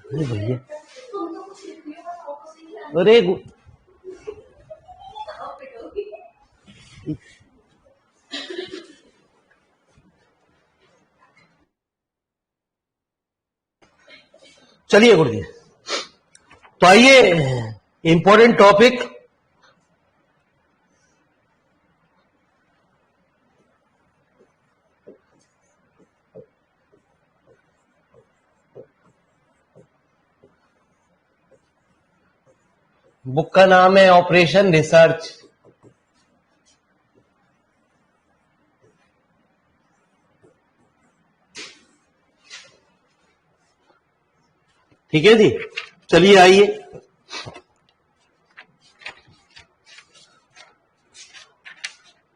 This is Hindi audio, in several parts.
अरे भैया, अरे चलिए गुरुजी, तो आइए इंपॉर्टेंट टॉपिक बुक का नाम है ऑपरेशन रिसर्च। ठीक है जी, चलिए आइए।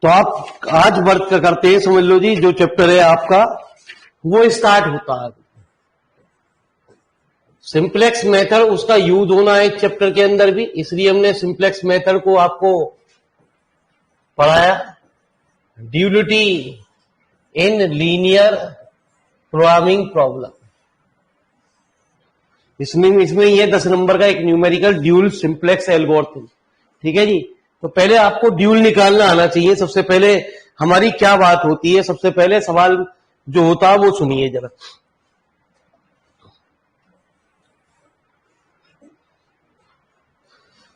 तो आप आज वर्क करते हैं, समझ लो जी, जो चैप्टर है आपका वो स्टार्ट होता है। सिंप्लेक्स मेथड उसका यूज होना है चैप्टर के अंदर भी, इसलिए हमने सिंप्लेक्स मेथड को आपको पढ़ाया। Duality in linear programming problem, इसमें ये 10 नंबर का एक न्यूमेरिकल ड्यूल सिंप्लेक्स एल्गोरिथम। ठीक है जी, तो पहले आपको ड्यूल निकालना आना चाहिए। सबसे पहले हमारी क्या बात होती है, सबसे पहले सवाल जो होता है वो सुनिए जरा।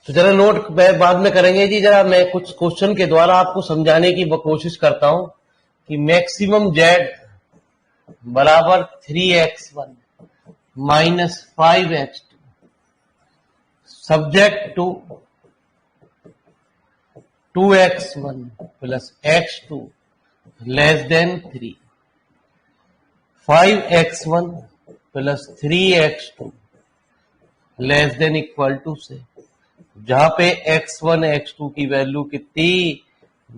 तो जरा नोट बाद में करेंगे जी, जरा मैं कुछ क्वेश्चन के द्वारा आपको समझाने की कोशिश करता हूं कि मैक्सिमम जेड बराबर 3x1 minus 5x2 subject to 2x1 plus x2 less than 3, 5x1 plus 3x2 less than equal to से, जहां पे x1 x2 की वैल्यू कितनी,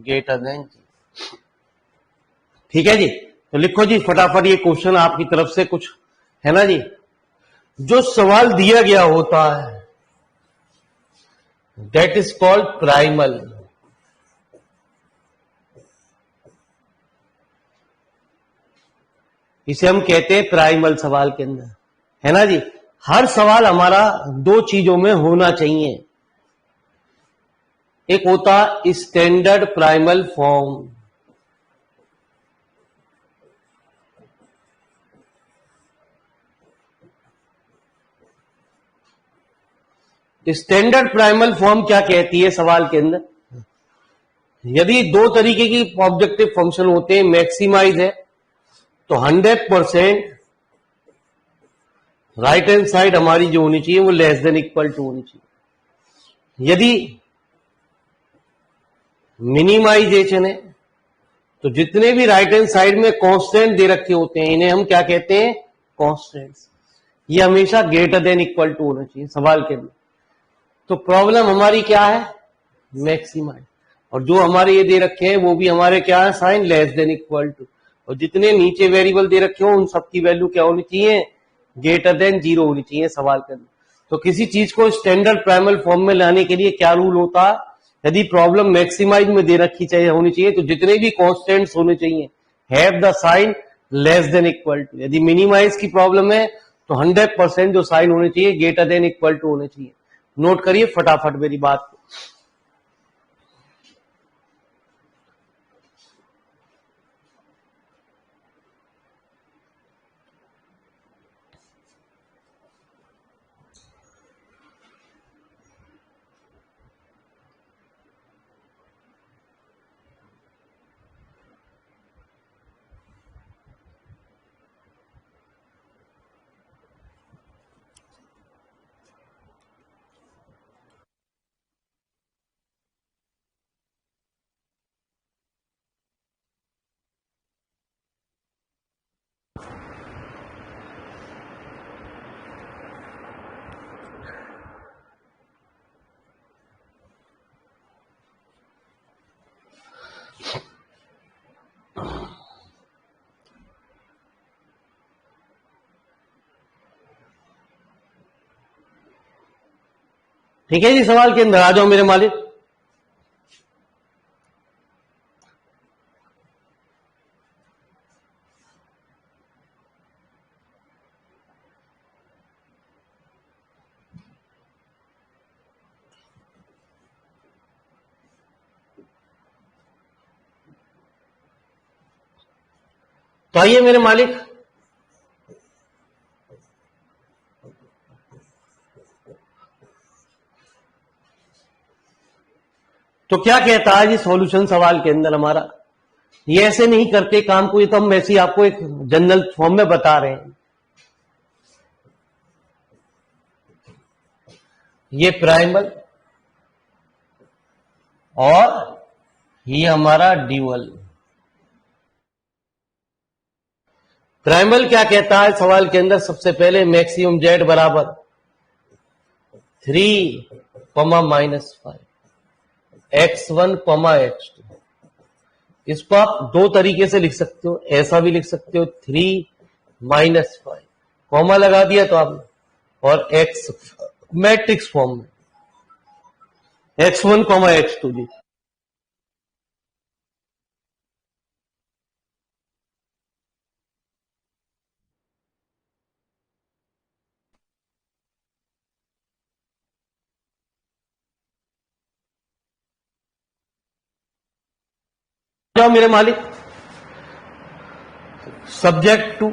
ग्रेटर देन जी। ठीक है जी, तो लिखो जी फटाफट ये क्वेश्चन आपकी तरफ से कुछ है ना जी। जो सवाल दिया गया होता है दैट इज कॉल्ड प्राइमल। इसे हम कहते हैं प्राइमल सवाल के अंदर, है ना जी। हर सवाल हमारा दो चीजों में होना चाहिए, एक होता standard primal form, standard primal form क्या कहती है सवाल के अंदर, यदि दो तरीके की ऑब्जेक्टिव फंक्शन होते हैं, मैक्सिमाइज है तो 100% राइट हैंड साइड हमारी जो होनी चाहिए वो लेस देन इक्वल टू होनी चाहिए। यदि मिनिमाइजेशन है तो जितने भी राइट हैंड साइड में कांस्टेंट दे रखे होते हैं इन्हें हम क्या कहते हैं, कांस्टेंट्स। ये हमेशा ग्रेटर देन इक्वल टू होना चाहिए सवाल के अंदर। तो प्रॉब्लम हमारी क्या है, मैक्सिमाइज, और जो हमारे ये दे रखे हैं वो भी हमारे क्या है, sign less than equal to, और जितने नीचे वेरिएबल दे रखे हो उन सबकी वैल्यू क्या होनी चाहिए, ग्रेटर देन 0 होनी चाहिए सवाल के अंदर। तो किसी चीज को स्टैंडर्ड प्राइमल फॉर्म में लाने के लिए क्या रूल होता है, यदि प्रॉब्लम मैक्सिमाइज में दे रखी चाहिए होनी चाहिए तो जितने भी कांस्टेंट्स होने चाहिए have the sign less than equal to. यदि मिनिमाइज की प्रॉब्लम है तो 100% जो साइन होने चाहिए ग्रेटर देन इक्वल टू होने चाहिए। नोट करिए फटाफट मेरी बात को। ठीक है जी, सवाल के अंदर आ जाओ मेरे मालिक। तो आइए मेरे मालिक, तो क्या कहता है जी सॉल्यूशन सवाल के अंदर हमारा, ये ऐसे नहीं करते काम को, ये तो हम वैसे ही आपको एक जनरल फॉर्म में बता रहे हैं। ये प्राइमल और ये हमारा ड्यूअल। प्राइमल क्या कहता है सवाल के अंदर, सबसे पहले मैक्सिमम जेड बराबर 3, -5 x1, x2। इसको आप दो तरीके से लिख सकते हो, ऐसा भी लिख सकते हो 3 - 5, कॉमा लगा दिया तो आपने, और x मैट्रिक्स फॉर्म में x1, x2 जी। जाओ मेरे मालिक, subject to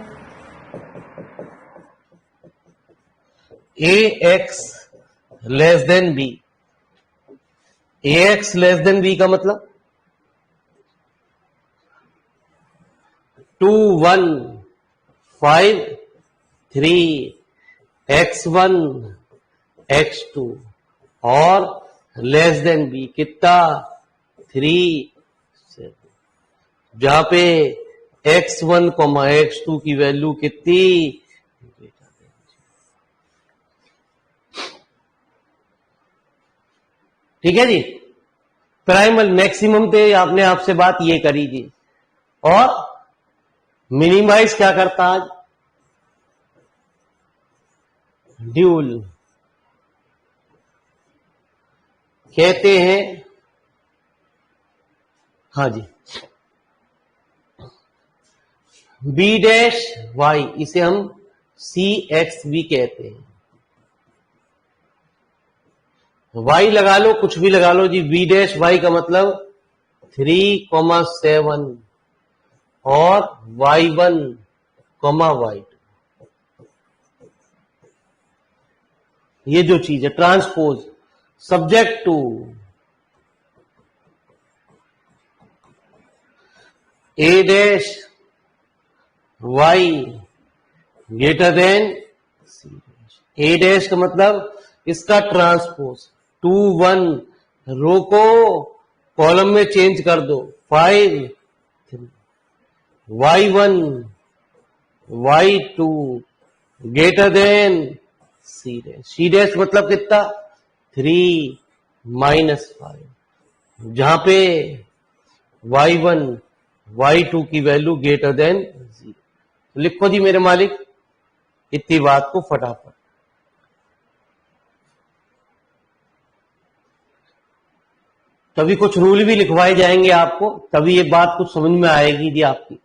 ax less than b। ax less than b का मतलब 2, 1, 5, 3, x1, x2 और लेस देन b कितना 3, 7। जहां पे x1, x2 की वैल्यू कितनी, ठीक है जी। प्राइमल मैक्सिमम पे आपने आपसे बात ये करी जी, और मिनिमाइज क्या करता आज, ड्यूल कहते हैं। हाँ जी, बी डैश वाई, इसे हम सी एक्स भी कहते हैं। वाई लगा लो, कुछ भी लगा लो जी, बी डैश वाई का मतलब 3, 7 और y1, y2। ये जो चीज है transpose, subject to a dash y greater than c dash. a dash का मतलब इसका ट्रांसपोज 2, 1, रो को कॉलम में चेंज कर दो, 5, 3, y1, y2 greater than C dash. C dash मतलब कितना 3, -5, जहां पे y1, y2 की वैल्यू ग्रेटर देन 0। लिखो जी मेरे मालिक इतनी बात को फटाफट। तभी कुछ रूल भी लिखवाए जाएंगे आपको, तभी ये बात कुछ समझ में आएगी जी आपकी।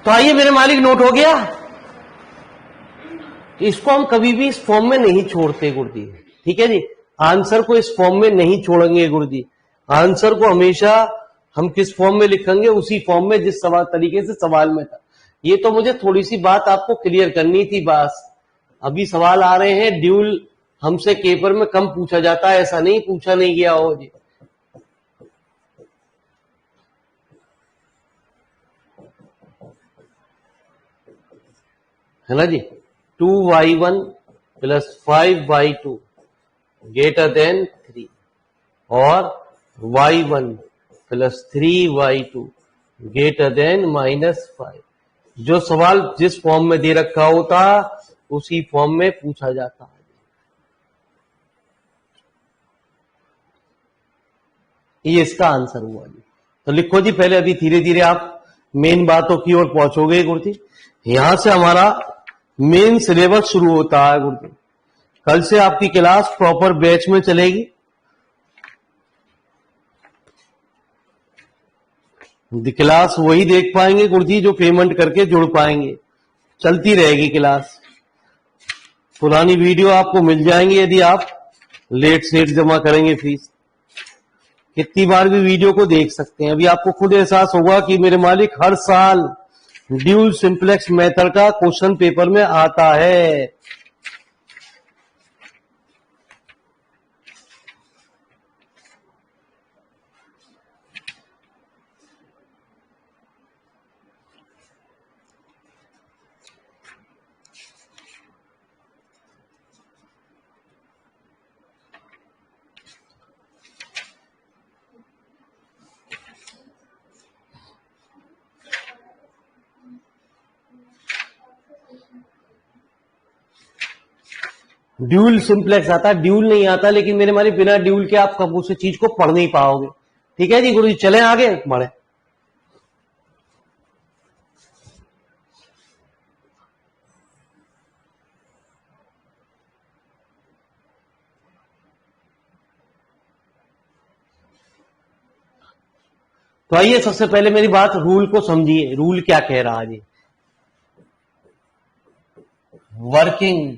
तो आइए मेरे मालिक, नोट हो गया। इसको हम कभी भी इस फॉर्म में नहीं छोड़ते गुरुजी, ठीक है जी। आंसर को इस फॉर्म में नहीं छोड़ेंगे गुरुजी। आंसर को हमेशा हम किस फॉर्म में लिखेंगे, उसी फॉर्म में जिस सवाल तरीके से सवाल में था। ये तो मुझे थोड़ी सी बात आपको क्लियर करनी थी बस। अभी सवाल आ रहे हैं ड्यूल हमसे पेपर में कम पूछा जाता है, ऐसा नहीं पूछा नहीं गया हो जी। है ना जी। 2y1 plus 5y2 greater than 3 और y1 plus 3y2 greater than -5। जो सवाल जिस फॉर्म में दे रखा होता उसी फॉर्म में पूछा जाता है। ये इसका आंसर हुआ जी। तो लिखो जी पहले, अभी धीरे धीरे आप मेन बातों की ओर पहुंचोगे गुरुजी। यहां से हमारा मेन सिलेबस शुरू होता है गुरुजी। कल से आपकी क्लास प्रॉपर बैच में चलेगी। क्लास वही देख पाएंगे गुरुजी जो पेमेंट करके जुड़ पाएंगे। चलती रहेगी क्लास। पुरानी वीडियो आपको मिल जाएंगी यदि आप लेट सेट जमा करेंगे फीस। कितनी बार भी वीडियो को देख सकते हैं। अभी आपको खुद एहसास होगा कि मेरे मालिक हर साल ड्यूल सिंप्लेक्स मेथड का क्वेश्चन पेपर में आता है। ड्यूल सिंप्लेक्स आता है, ड्यूल नहीं आता। लेकिन मेरे मालिक बिना ड्यूल के आप कब उस चीज को पढ़ नहीं पाओगे। ठीक है जी गुरुजी, चलें आगे बढ़े। तो आइए सबसे पहले मेरी बात रूल को समझिए। रूल क्या कह रहा है जी। Working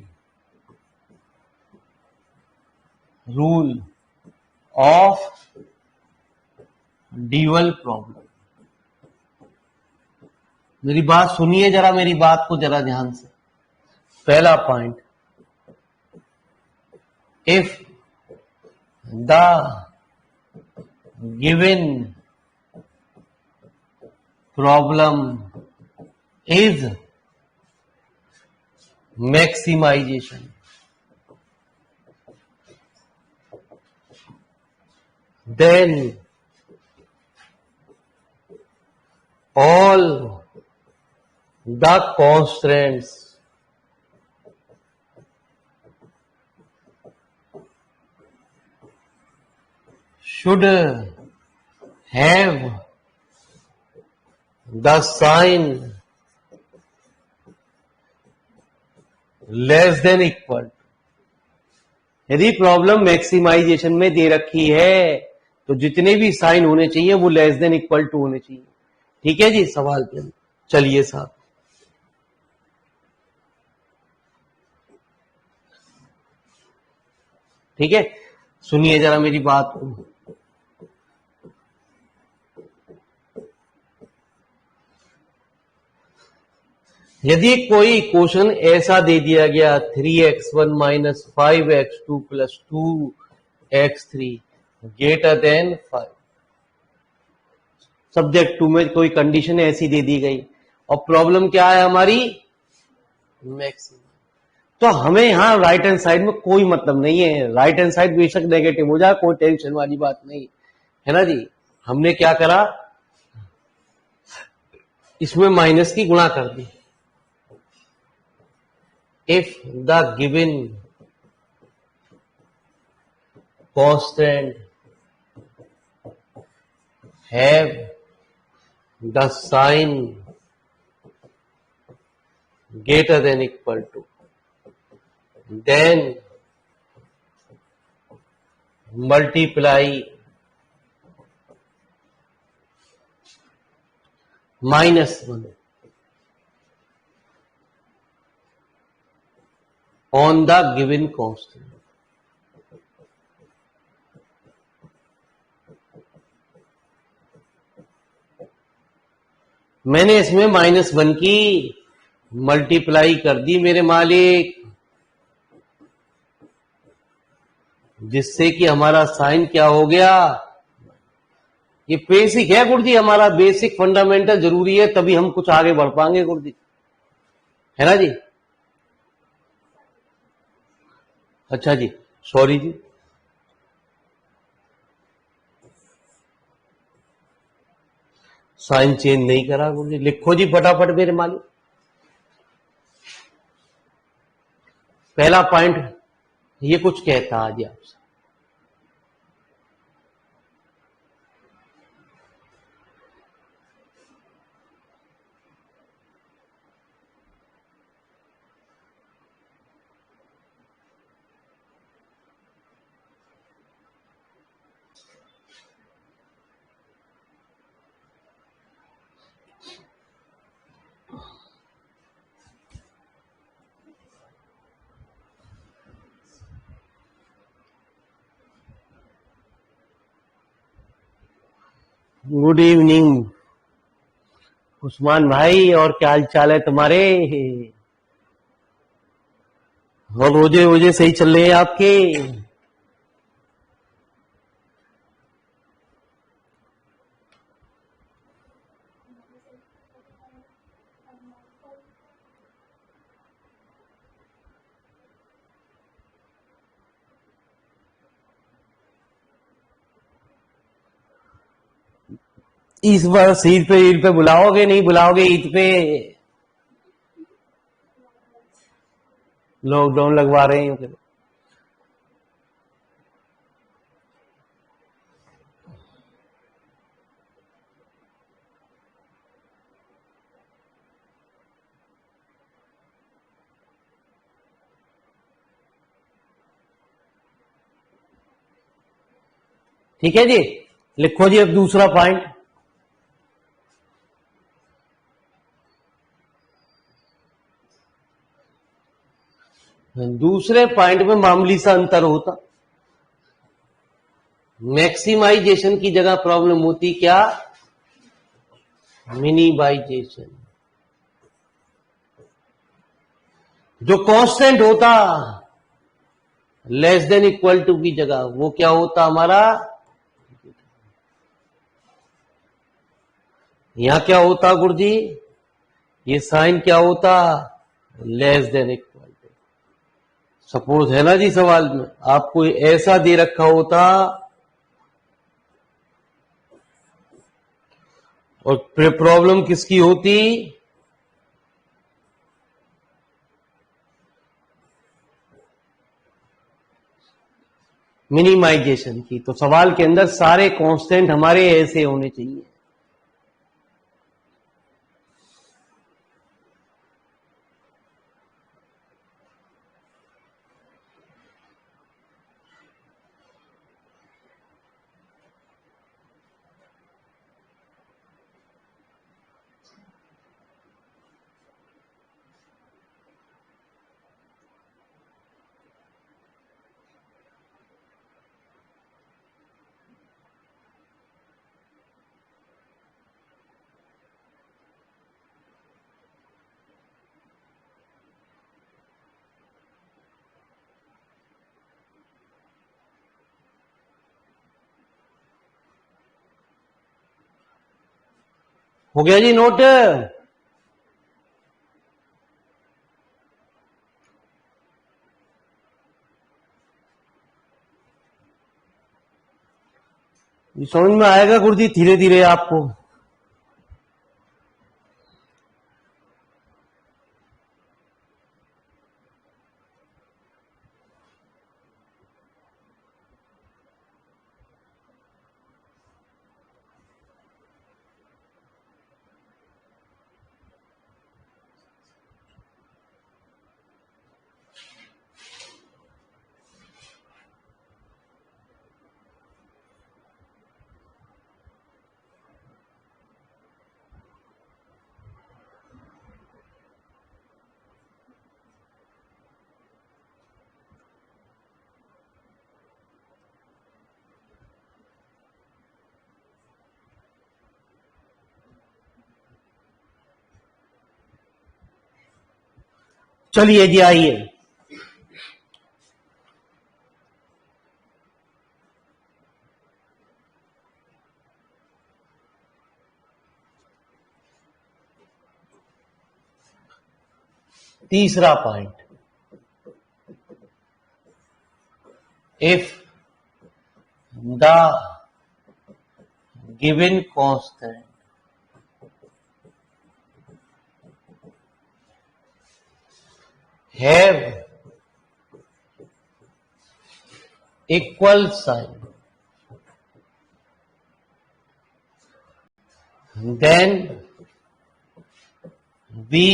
rule of dual problem. मेरी बात सुनिए जरा, मेरी बात को जरा ध्यान से। पहला point, if the given problem is maximisation, then all the constraints should have the sign less than equal। यदि प्रॉब्लम मैक्सिमाइजेशन में दे रखी है तो जितने भी साइन होने चाहिए वो लेस देन इक्वल टू होने चाहिए। ठीक है जी, सवाल पे चलिए साहब। ठीक है, सुनिए जरा मेरी बात को। यदि कोई इक्वेशन ऐसा दे दिया गया 3x1 minus 5x2 plus 2x3 greater than 5, subject 2 में कोई कंडीशन ऐसी दे दी गई और प्रॉब्लम क्या है हमारी, मैक्सिमम। तो हमें यहां राइट हैंड साइड में कोई मतलब नहीं है। राइट हैंड साइड बेशक नेगेटिव हो जाए, कोई टेंशन वाली बात नहीं है ना जी। हमने क्या करा, इसमें माइनस की गुणा कर दी। If the given constant have the sign greater than equal to, then multiply -1 on the given constant. मैंने इसमें -1 की मल्टीप्लाई कर दी मेरे मालिक, जिससे कि हमारा साइन क्या हो गया। ये बेसिक है गुरुजी, हमारा बेसिक फंडामेंटल जरूरी है, तभी हम कुछ आगे बढ़ पाएंगे गुरुजी, है ना जी। अच्छा जी, सॉरी जी। साइन चेंज नहीं करा गुरुजी, लिखो जी फटाफट मेरे मालिक। पहला पॉइंट ये कुछ कहता आज आपसे, गुड इवनिंग उस्मान भाई, और क्या हाल चाल है तुम्हारे? और रोजे रोजे सही चल रहे हैं आपके? इस बार ईद पे बुलाओगे नहीं बुलाओगे? ईद पे लॉकडाउन लगवा रहे हैं। ठीक है जी, लिखो जी अब दूसरा पॉइंट। दूसरे पॉइंट में मामूली सा अंतर होता, मैक्सिमाइजेशन की जगह प्रॉब्लम होती क्या? मिनिमाइजेशन। जो कांस्टेंट होता लेस देन इक्वल टू की जगह वो क्या होता हमारा? यहां क्या होता गुरुजी? ये साइन क्या होता? Less than equal to. Suppose है ना जी, सवाल में आपको ऐसा दे रखा होता और प्रॉब्लम किसकी होती? मिनिमाइजेशन की। तो सवाल के अंदर सारे कांस्टेंट हमारे ऐसे होने चाहिए। हो गया जी नोट? ये समझ में आएगा गुरुजी धीरे धीरे आपको। चलिए जी आइए, तीसरा point, if the given constant have equal sign, then we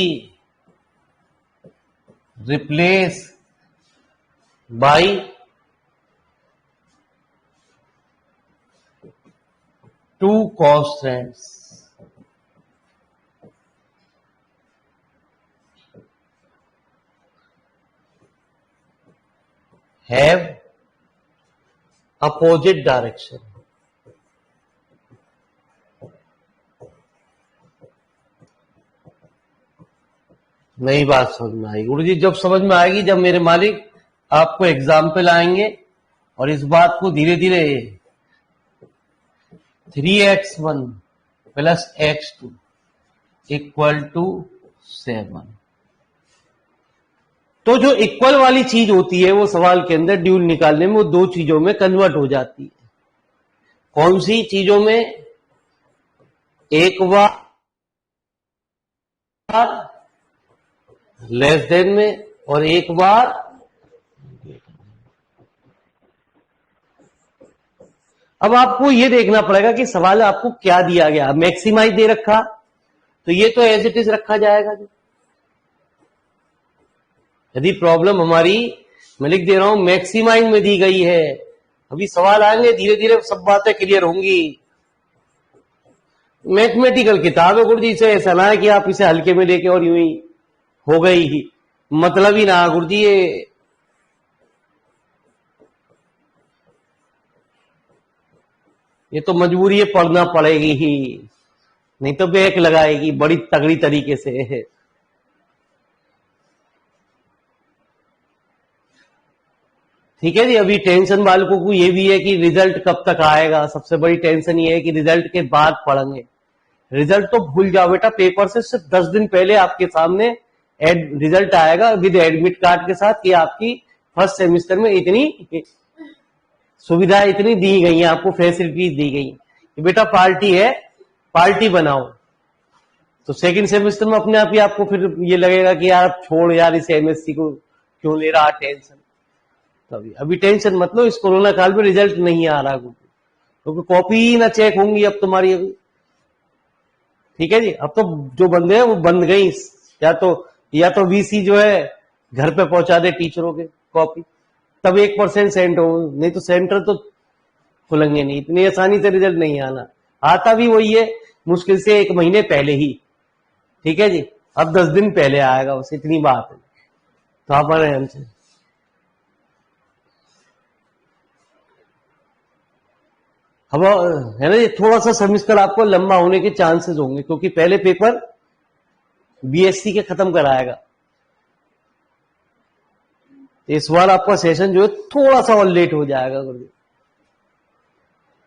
replace by two constants. Have opposite direction. नई बात समझ में आएगी गुरु जी, जब समझ में आएगी जब मेरे मालिक आपको एग्जाम्पल आएंगे और इस बात को धीरे धीरे 3x1 plus x2 equal to 7, तो जो इक्वल वाली चीज होती है वो सवाल के अंदर ड्यूल निकालने में वो दो चीजों में कन्वर्ट हो जाती है। कौन सी चीजों में? एक बार लेस देन में और एक बार अब आपको ये देखना पड़ेगा कि सवाल आपको क्या दिया गया। मैक्सिमाइज दे रखा तो ये तो एज इट इज रखा जाएगा जी। यदि प्रॉब्लम हमारी, मैं लिख दे रहा हूं, मैक्सिमाइज में दी गई है, अभी सवाल आएंगे धीरे धीरे सब बातें क्लियर होंगी। मैथमेटिकल किताब है गुरु जी, से ऐसा ना है कि आप इसे हल्के में लेके और यूं ही हो गई ही, मतलब ही ना गुरु जी। ये तो मजबूरी है, पढ़ना पड़ेगी ही, नहीं तो बैक लगाएगी बड़ी तगड़ी तरीके से। ठीक है जी। अभी टेंशन बालकों को ये भी है कि रिजल्ट कब तक आएगा। सबसे बड़ी टेंशन ये है कि रिजल्ट के बाद पढ़ेंगे। रिजल्ट तो भूल जाओ बेटा, पेपर से सिर्फ 10 दिन पहले आपके सामने रिजल्ट आएगा विद एडमिट कार्ड के साथ कि आपकी फर्स्ट सेमेस्टर में इतनी सुविधाएं इतनी दी गई हैं, आपको फैसिलिटीज दी गई कि बेटा पार्टी है, पार्टी बनाओ। तो सेकंड सेमेस्टर में अपने आप ही आपको फिर ये लगेगा कि यार छोड़ यार इस एमएससी को क्यों ले रहा टेंशन। तभी अभी टेंशन मत लो, इस कोरोना काल में रिजल्ट नहीं आ रहा क्योंकि कॉपी ही ना चेक होंगी अब तुम्हारी अभी। ठीक है जी। अब तो जो बंदे हैं वो बंद गई, या तो वीसी जो है घर पे पहुंचा दे टीचरों के कॉपी, तब 1% सेंट हो, नहीं तो सेंटर तो खुलेंगे नहीं। इतनी आसानी से रिजल्ट नहीं आना, आता भी वही है मुश्किल से 1 महीने पहले ही। ठीक है जी। अब 10 दिन पहले आएगा, बस इतनी बात है। तो आप आ रहे हैं हमसे, अब है ना ये थोड़ा सा सेमेस्टर आपको लंबा होने के चांसेस होंगे क्योंकि पहले पेपर बीएससी के खत्म कराएगा। इस बार आपका सेशन जो है थोड़ा सा और लेट हो जाएगा गुरु जी।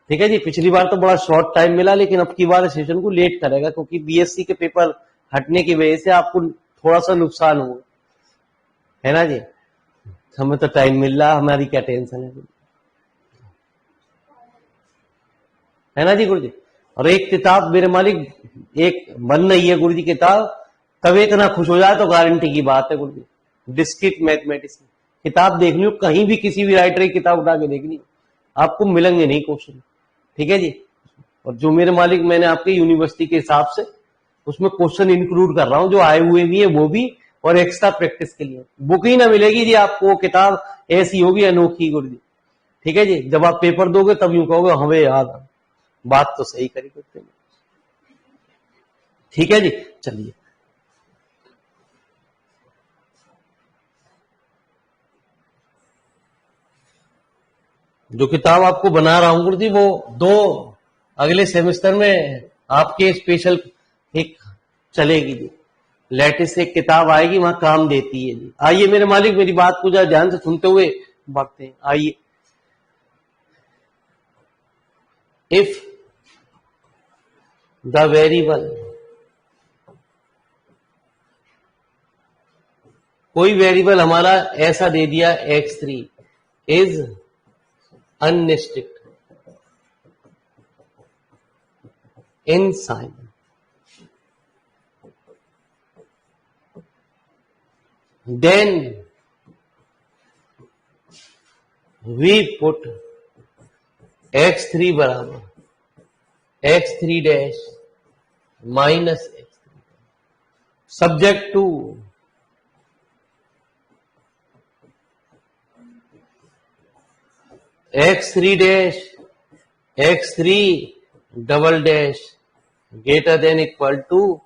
ठीक है जी। पिछली बार तो बड़ा शॉर्ट टाइम मिला, लेकिन अब की बार सेशन को लेट करेगा क्योंकि बीएससी के पेपर हटने की वजह से आपको थोड़ा सा नुकसान होगा, है ना जी। हमें तो टाइम मिल रहा, हमारी क्या टेंशन है ना जी गुरु जी। और एक किताब मेरे मालिक एक बन रही है गुरु जी किताब, तब इतना खुश हो जाए तो गारंटी की बात है गुरु जी। डिस्क्रीट मैथमेटिक्स किताब देखनी हो, कहीं भी किसी भी राइटर की किताब उठा के देखनी, आपको मिलेंगे नहीं क्वेश्चन। ठीक है जी। और जो मेरे मालिक मैंने आपके यूनिवर्सिटी के हिसाब से उसमें क्वेश्चन इंक्लूड कर रहा हूं, जो आए हुए भी है वो भी, और एक्स्ट्रा प्रैक्टिस के लिए बुक ही ना मिलेगी जी आपको। किताब ऐसी होगी अनोखी गुरु जी। ठीक है जी। जब आप पेपर दोगे तब यूं कहोगे हमें याद, बात तो सही करी करते हैं। ठीक है जी। चलिए जो किताब आपको बना रहा हूं गुरु जी, वो 2 अगले सेमेस्टर में आपके स्पेशल एक चलेगी जी। लेटेस्ट एक किताब आएगी, वहां काम देती है जी। आइए मेरे मालिक, मेरी बात को जरा ध्यान से सुनते हुए बढ़ते हैं। आइए, इफ द वेरिएबल, कोई वेरिएबल हमारा ऐसा दे दिया x3 is unrestricted in sign, then we put x3 बराबर x3 dash minus x3 subject to x3 dash x3 double dash greater than equal to,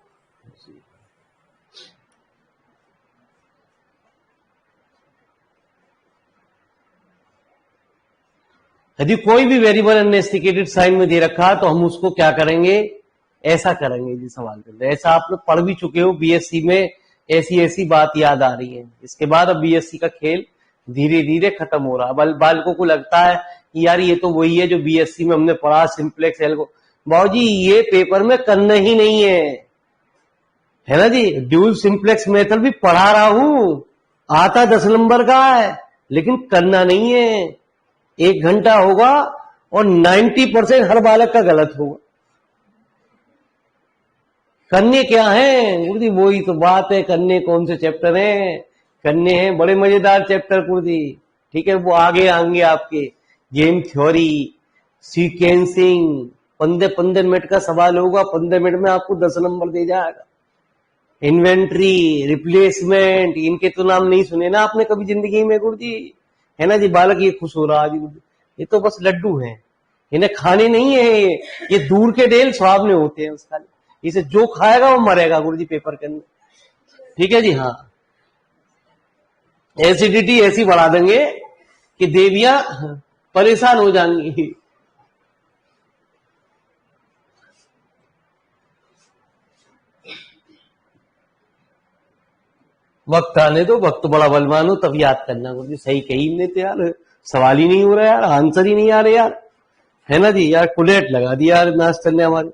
यदि कोई भी वेरिएबल अनएस्टिकेटेड साइन में दे रखा तो हम उसको क्या करेंगे, ऐसा करेंगे जी सवाल के अंदर। ऐसा आप लोग पढ़ भी चुके हो बीएससी में, ऐसी ऐसी बात याद आ रही है। इसके बाद अब बीएससी का खेल धीरे धीरे खत्म हो रहा है। बालकों को लगता है कि यार ये तो वही है जो बीएससी में हमने पढ़ा, सिंप्लेक्स एल्गो। बाबूजी ये पेपर में करना ही नहीं है ना जी। ड्यूल सिंप्लेक्स मेथड भी पढ़ा रहा हूं, आता 10 नंबर का है, लेकिन करना नहीं है। 1 घंटा होगा और 90% हर बालक का गलत होगा। करने क्या है गुरुजी, वही तो बात है। करने कौन से चैप्टर हैं, करने हैं बड़े मजेदार चैप्टर गुरुजी। ठीक है, वो आगे आएंगे आपके। गेम थ्योरी, सीक्वेंसिंग, 15 मिनट का सवाल होगा, 15 मिनट में आपको 10 नंबर दे जाएगा। इन्वेंट्री, रिप्लेसमेंट, इनके तो नाम नहीं सुने ना आपने कभी जिंदगी में गुरुजी, है ना जी। बालक ये खुश हो रहा है, ये तो बस लड्डू हैं, इन्हें खाने नहीं है। ये दूर के डेल स्वाब में होते हैं उसका, इसे जो खाएगा वो मरेगा गुरुजी पेपर के अंदर। ठीक है जी। हाँ, एसिडिटी ऐसी बढ़ा देंगे कि देवियां परेशान हो जाएंगी। वक्त आने दो, वक्त बड़ा बलवान हो तब याद करना गुरुजी। सही कही हमने तो यार, सवाल ही नहीं हो रहा यार, आंसर ही नहीं आ रहे यार, है ना जी। यार कुलेट लगा दिया यार मास्टर ने हमारे।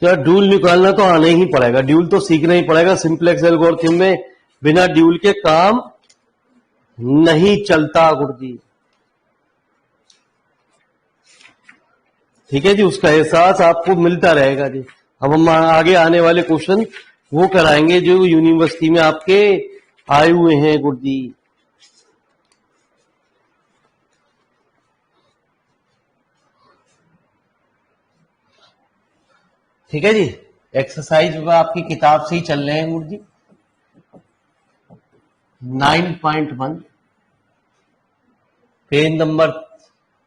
तो यार ड्यूल निकालना तो आना ही पड़ेगा, ड्यूल तो सीखना ही पड़ेगा। सिंप्लेक्स एल्गोरिथम में बिना ड्यूल के काम नहीं चलता गुरुजी। ठीक है जी, उसका एहसास आपको मिलता रहेगा जी। अब हम आगे आने वाले क्वेश्चन वो कराएंगे जो यूनिवर्सिटी में आपके आए हुए हैं गुरुजी। ठीक है जी, एक्सरसाइज आपकी किताब से ही चल रहे हैं गुरुजी। 9.1 पेज नंबर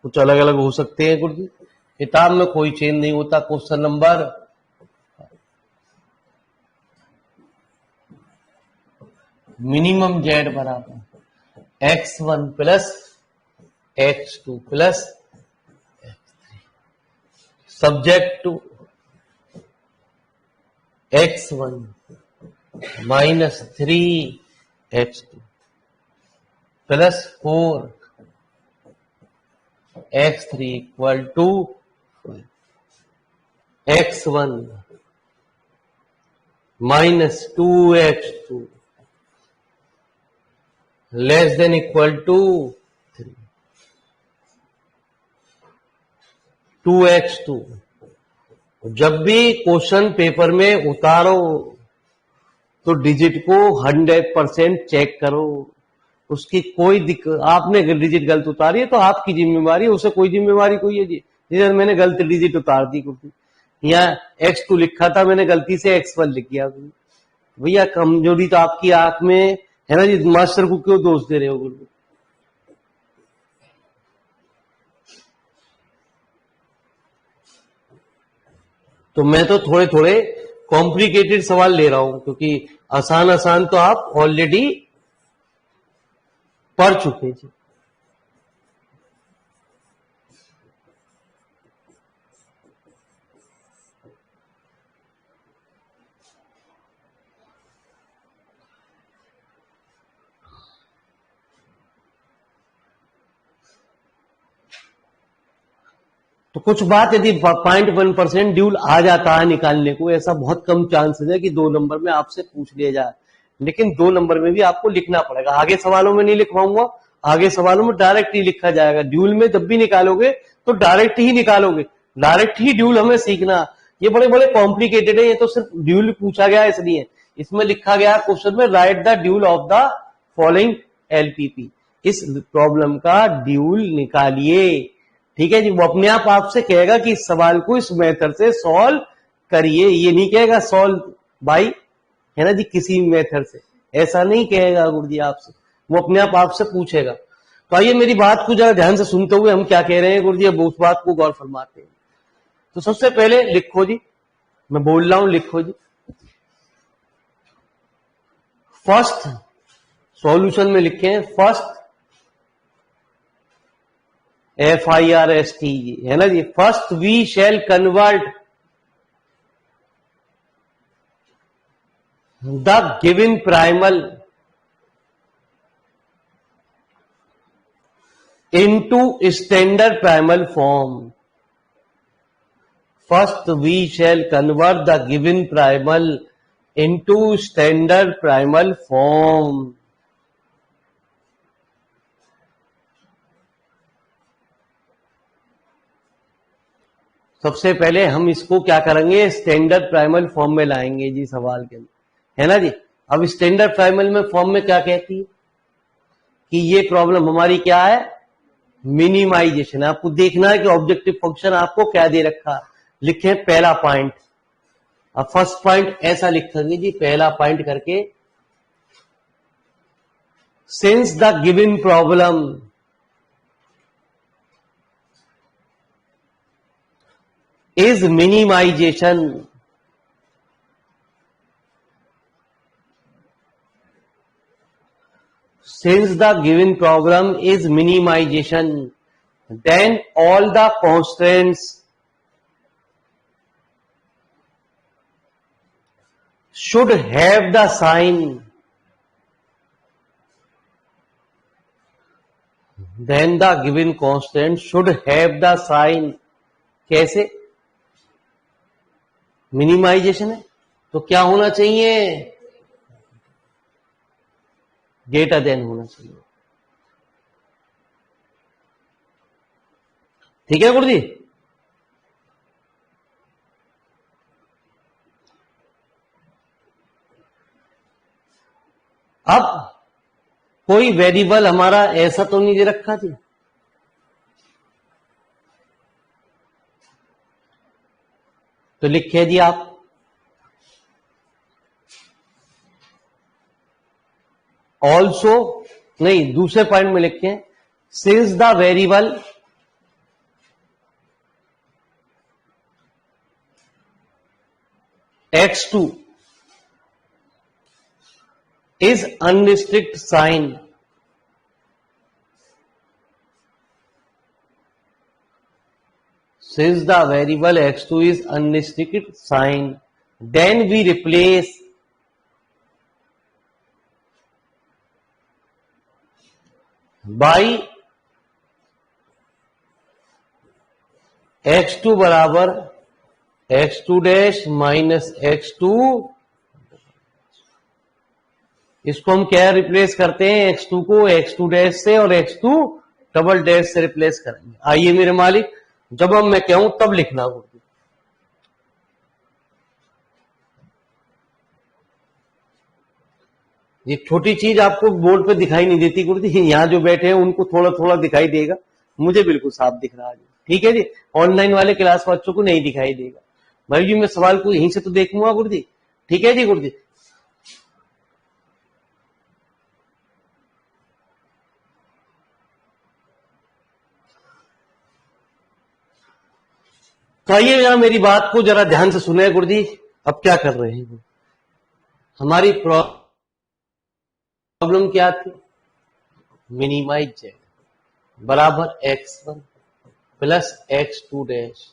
कुछ अलग अलग हो सकते हैं गुरुजी, किताब में कोई चेंज नहीं होता। क्वेश्चन नंबर मिनिमम जेड बराबर x1 plus x2 plus x3 subject to x1 minus 3x2 plus 4x3 equal to x1 minus 2x2 less than equal to 3 2x2। जब भी क्वेश्चन पेपर में उतारो तो डिजिट को 100% चेक करो, उसकी कोई दिक्कत। आपने डिजिट गलत उतारी है तो आपकी जिम्मेवारी है, उसे कोई जिम्मेवारी कोई है जी। जैसे मैंने गलत डिजिट उतार दी, यहाँ x2 लिखा था, मैंने गलती से x1 लिख गया। भैया कमजोरी तो आपकी आंख में है ना जी, मास्टर को क्यों दोष दे रहे हो गुरु? तो मैं तो थोड़े थोड़े कॉम्प्लिकेटेड सवाल ले रहा हूं, क्योंकि आसान आसान तो आप ऑलरेडी पढ़ चुके जी। तो कुछ बात यदि 0.1% ड्यूल आ जाता है निकालने को, ऐसा बहुत कम चांसेस है कि 2 नंबर में आपसे पूछ लिया जाए, लेकिन 2 नंबर में भी आपको लिखना पड़ेगा। आगे सवालों में नहीं लिखवाऊंगा, आगे सवालों में डायरेक्ट ही लिखा जाएगा। ड्यूल में जब भी निकालोगे तो डायरेक्ट ही निकालोगे, डायरेक्ट ही ड्यूल हमें सीखना। ये बड़े बड़े कॉम्प्लिकेटेड है, ये तो सिर्फ ड्यूल पूछा गया इसलिए इसमें लिखा गया क्वेश्चन में right the dual of the following LPP. इस प्रॉब्लम का ड्यूल निकालिए, ठीक है जी। वो अपने आप आपसे कहेगा कि इस सवाल को इस मेथड से सॉल्व करिए, ये नहीं कहेगा सॉल्व बाई, है ना जी, किसी मेथड से, ऐसा नहीं कहेगा गुरुजी आपसे, वो अपने आप आपसे पूछेगा। तो आइए मेरी बात को जरा ध्यान से सुनते हुए हम क्या कह रहे हैं गुरुजी, अब उस बात को गौर फरमाते हैं। तो सबसे पहले लिखो जी, मैं बोल रहा हूं, लिखो जी। फर्स्ट सॉल्यूशन में लिखे फर्स्ट FIRST, है ना जी। First we shall convert the given primal into standard primal form. First we shall convert the given primal into standard primal form. सबसे पहले हम इसको क्या करेंगे, स्टैंडर्ड प्राइमल फॉर्म में लाएंगे जी सवाल के अंदर, है ना जी। अब स्टैंडर्ड प्राइमल में फॉर्म में क्या कहती है कि ये प्रॉब्लम हमारी क्या है, मिनिमाइजेशन। आपको देखना है कि ऑब्जेक्टिव फंक्शन आपको क्या दे रखा, लिखे पहला पॉइंट। अब फर्स्ट पॉइंट ऐसा लिखेंगे जी, पहला पॉइंट करके, since the given problem is minimization, since the given problem is minimization, then all the constraints should have the sign, then the given constraint should have the sign। कैसे, मिनिमाइजेशन है तो क्या होना चाहिए, ग्रेटर देन होना चाहिए, ठीक है गुरुजी। अब कोई वेरिएबल हमारा ऐसा तो नहीं दे रखा थी, तो लिखे जी आप ऑल्सो, नहीं दूसरे पॉइंट में लिखे since the variable x2 is unrestricted sign, since the variable x2 is unrestricted sign, then we replace by x2 बराबर x2 डैश माइनस x2। इसको हम क्या रिप्लेस करते हैं, x2 को x2 डैश से और x2 डबल डैश से रिप्लेस करेंगे। आइए मेरे मालिक, जब हम मैं कहूं तब लिखना होगा। ये छोटी चीज आपको बोर्ड पे दिखाई नहीं देती गुरुजी, यहां जो बैठे हैं उनको थोड़ा थोड़ा दिखाई देगा, मुझे बिल्कुल साफ दिख रहा है, ठीक है जी। ऑनलाइन वाले क्लास बच्चों को नहीं दिखाई देगा। भाई जी मैं सवाल को यहीं से तो देखूंगा गुरुजी, ठीक है जी गुरुजी। तो आइए यहां मेरी बात को जरा ध्यान से सुने गुरुजी। अब क्या कर रहे हैं, हमारी प्रॉब्लम क्या थी, मिनिमाइज z बराबर x1 प्लस x2 डैश,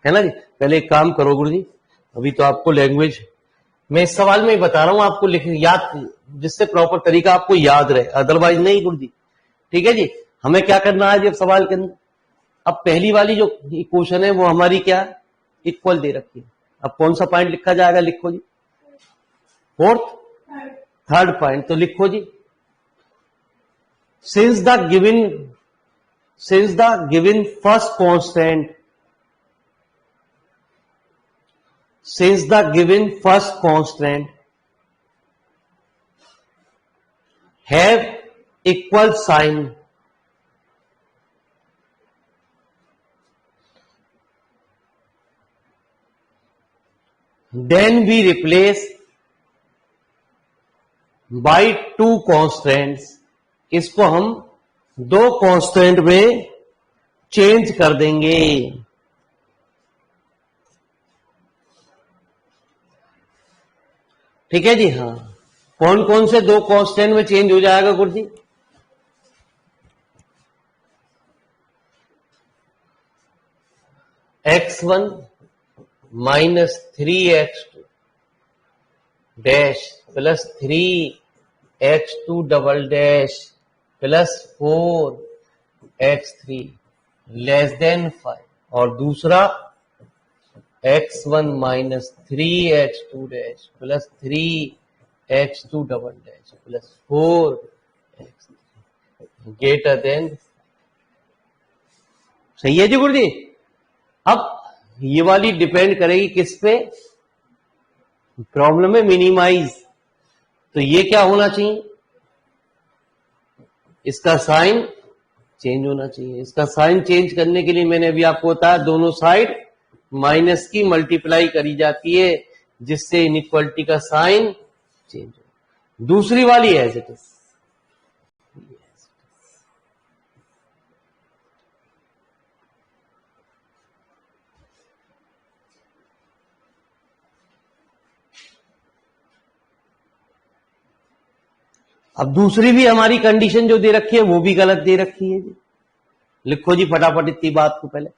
है ना जी। पहले एक काम करो गुरुजी, अभी तो आपको लैंग्वेज मैं इस सवाल में ही बता रहा हूं, आपको लिख याद, जिससे प्रॉपर तरीका आपको याद रहे, अदरवाइज नहीं गुरुजी, ठीक है जी। हमें क्या करना है जी अब सवाल के अंदर, अब पहली वाली जो इक्वेशन है वो हमारी क्या इक्वल दे रखी है। अब कौन सा पॉइंट लिखा जाएगा, लिखो जी, फोर्थ थर्ड पॉइंट, तो लिखो जी, since the given first constant, since the given first constant have equal sign, then we replace by two constants, इसको हम दो कांस्टेंट में चेंज कर देंगे। ठीक है जी, हाँ, कौन कौन से दो कांस्टेंट में चेंज हो जाएगा गुरु जी? x1 minus 3x2 dash plus 3x2 double dash plus 4x3 less than 5, और दूसरा x1 minus 3x2 dash plus 3x2 double dash plus 4x3 greater than. सही है जी गुरु जी। अब ये वाली डिपेंड करेगी किस पे, प्रॉब्लम है मिनिमाइज, तो ये क्या होना चाहिए, इसका साइन चेंज होना चाहिए। इसका साइन चेंज करने के लिए मैंने अभी आपको बताया दोनों साइड माइनस की मल्टीप्लाई करी जाती है, जिससे इनइक्वालिटी का साइन चेंज हो। दूसरी वाली एज इट इज, अब दूसरी भी हमारी कंडीशन जो दे रखी है वो भी गलत दे रखी है जी। लिखो जी फटाफट इतनी बात को पहले।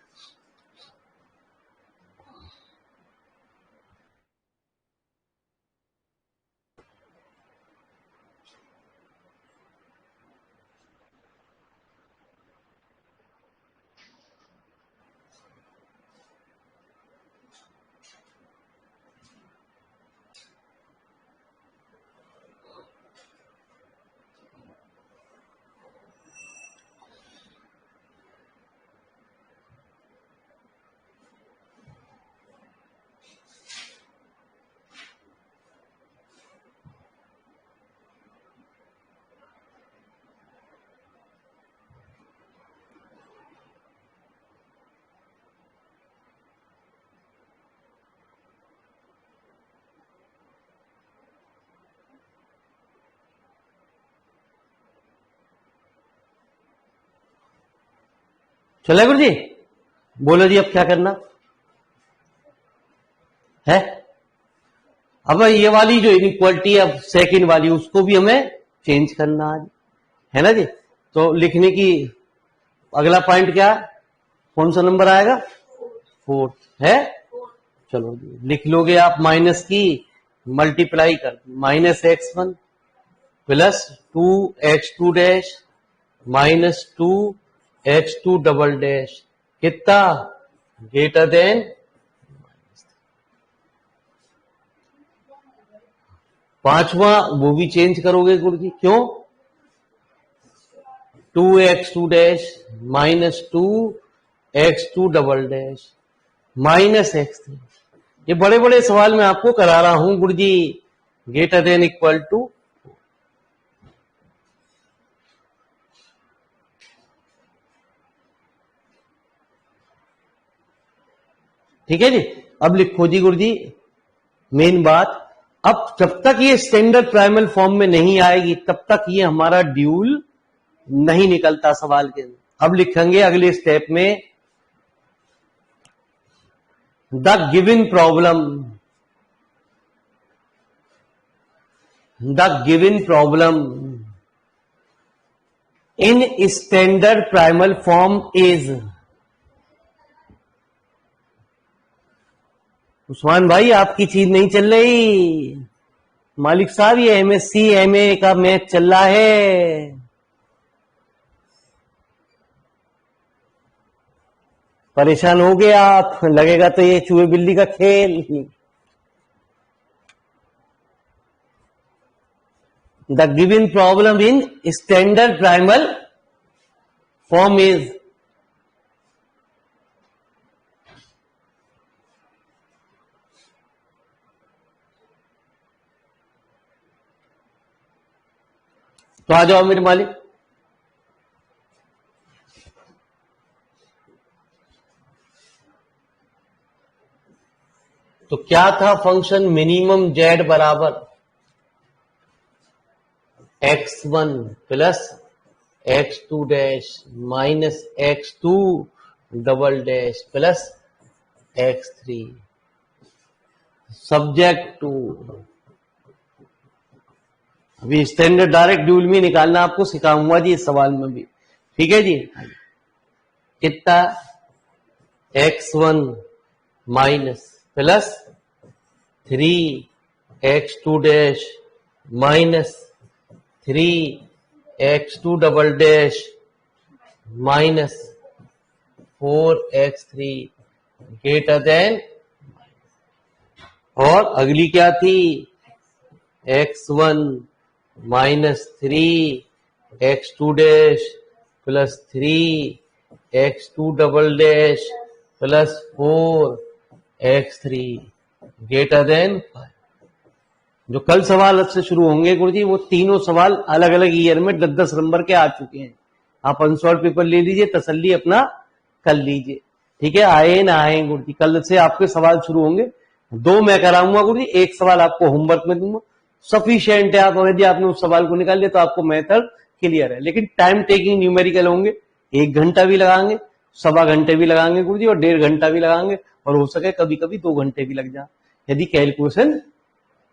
चले गुरु जी, बोलो जी अब क्या करना है। अब ये वाली जो इनइक्वालिटी है, अब सेकंड वाली, उसको भी हमें चेंज करना है ना जी। तो लिखने की अगला पॉइंट क्या, कौन सा नंबर आएगा, फोर्थ है। चलो जी लिख लोगे आप, माइनस की मल्टीप्लाई कर, minus x1 plus 2x2 dash minus 2x2 double dash कितना ग्रेटर देन। पांचवा वो भी चेंज करोगे गुरु जी, क्यों, 2x2 dash minus 2x2 double dash minus x3। ये बड़े बड़े सवाल मैं आपको करा रहा हूं गुरु जी, ग्रेटर देन इक्वल टू। ठीक है जी। अब लिखो जी गुरु जी, मेन बात, अब जब तक ये स्टैंडर्ड प्राइमल फॉर्म में नहीं आएगी तब तक ये हमारा ड्यूल नहीं निकलता सवाल के अंदर। अब लिखेंगे अगले स्टेप में, the given problem in standard primal form is. Usman भाई आपकी चीज नहीं चल रही, मालिक साहब ये एमएससी एमए का मैच चल रहा है। परेशान हो गए आप, लगेगा तो ये चूहे बिल्ली का खेल। The given problem in standard primal form is, तो आ जाओ मेरे मालिक। तो क्या था फंक्शन मिनिमम जेड बराबर x1 plus x2 dash minus x2 double dash plus x3 subject to, अभी स्टैंडर्ड डायरेक्ट ड्यूल में निकालना आपको सिखाऊंगा जी इस सवाल में भी, ठीक है जी। कितना x1 minus plus 3x2 dash minus 3x2 double dash minus 4x3 greater than, और अगली क्या थी x1 minus 3x2 dash plus 3x2 double dash plus 4x3 greater than 5। जो कल सवाल अब से शुरू होंगे गुरुजी, वो तीनों सवाल अलग अलग ईयर में 10-10 नंबर के आ चुके हैं। आप अनसॉल्व पेपर ले लीजिए, तसल्ली अपना कर लीजिए, ठीक है। आए ना आए गुरुजी, कल से आपके सवाल शुरू होंगे। 2 मैं कराऊंगा गुरुजी, 1 सवाल आपको होमवर्क में दूंगा, सफिशियंट है। आप यदि आपने उस सवाल को निकाल लिया तो आपको मेथड क्लियर है। लेकिन टाइम टेकिंग न्यूमेरिकल होंगे, 1 घंटा भी लगाएंगे, 1.25 घंटे भी लगाएंगे गुरुजी, और 1.5 घंटा भी लगाएंगे, और हो सके कभी कभी 2 घंटे भी लग जाए यदि कैलकुलेशन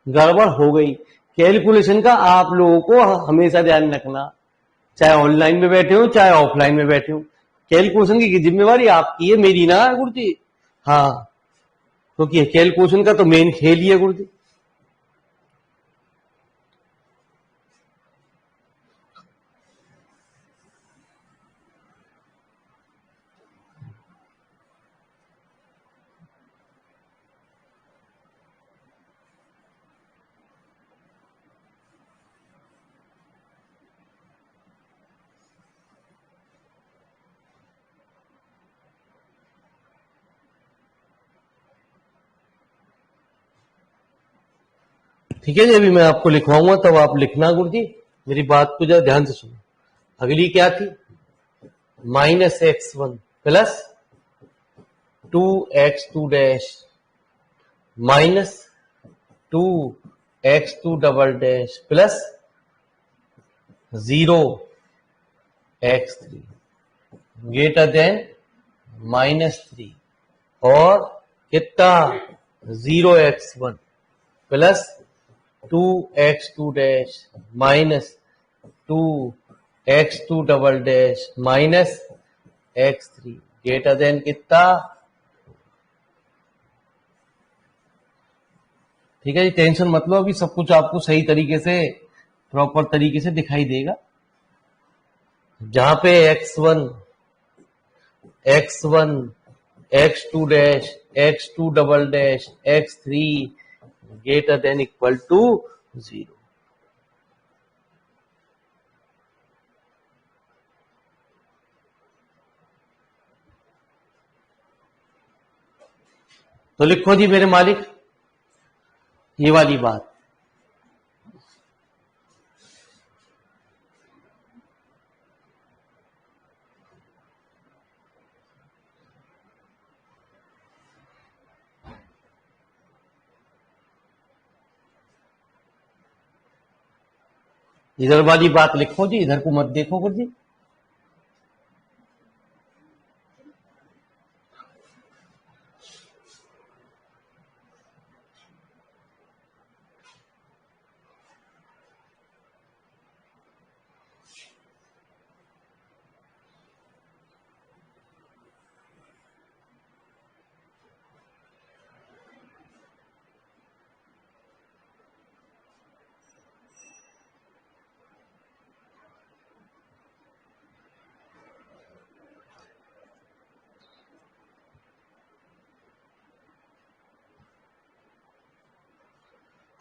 गड़बड़ हो गई। कैलकुलेशन का आप लोगों को हमेशा ध्यान रखना, चाहे ऑनलाइन में बैठे हो चाहे ऑफलाइन में बैठे हो, कैलकुलेशन की जिम्मेवारी आपकी है, मेरी ना है गुरुजी। हाँ, क्योंकि कैलकुलेशन का तो मेन खेल ही है गुरुजी। ठीक है जी, अभी मैं आपको लिखवाऊंगा तब आप लिखना गुरुजी, मेरी बात को जरा ध्यान से सुनो। अगली क्या थी, minus x1 plus 2x2 dash minus 2x2 double dash plus 0x3 greater than -3, और कितना 0x1 plus 2x2 dash minus 2x2 double dash minus x3 greater then कितना। ठीक है जी, टेंशन मत लो, अभी सब कुछ आपको सही तरीके से प्रॉपर तरीके से दिखाई देगा। जहां पे x1 x2 dash x2 double dash x3 greater than equal to 0। तो लिखो जी मेरे मालिक ये वाली बात, इधर वाली बात लिखो जी, इधर को मत देखो गुरुजी।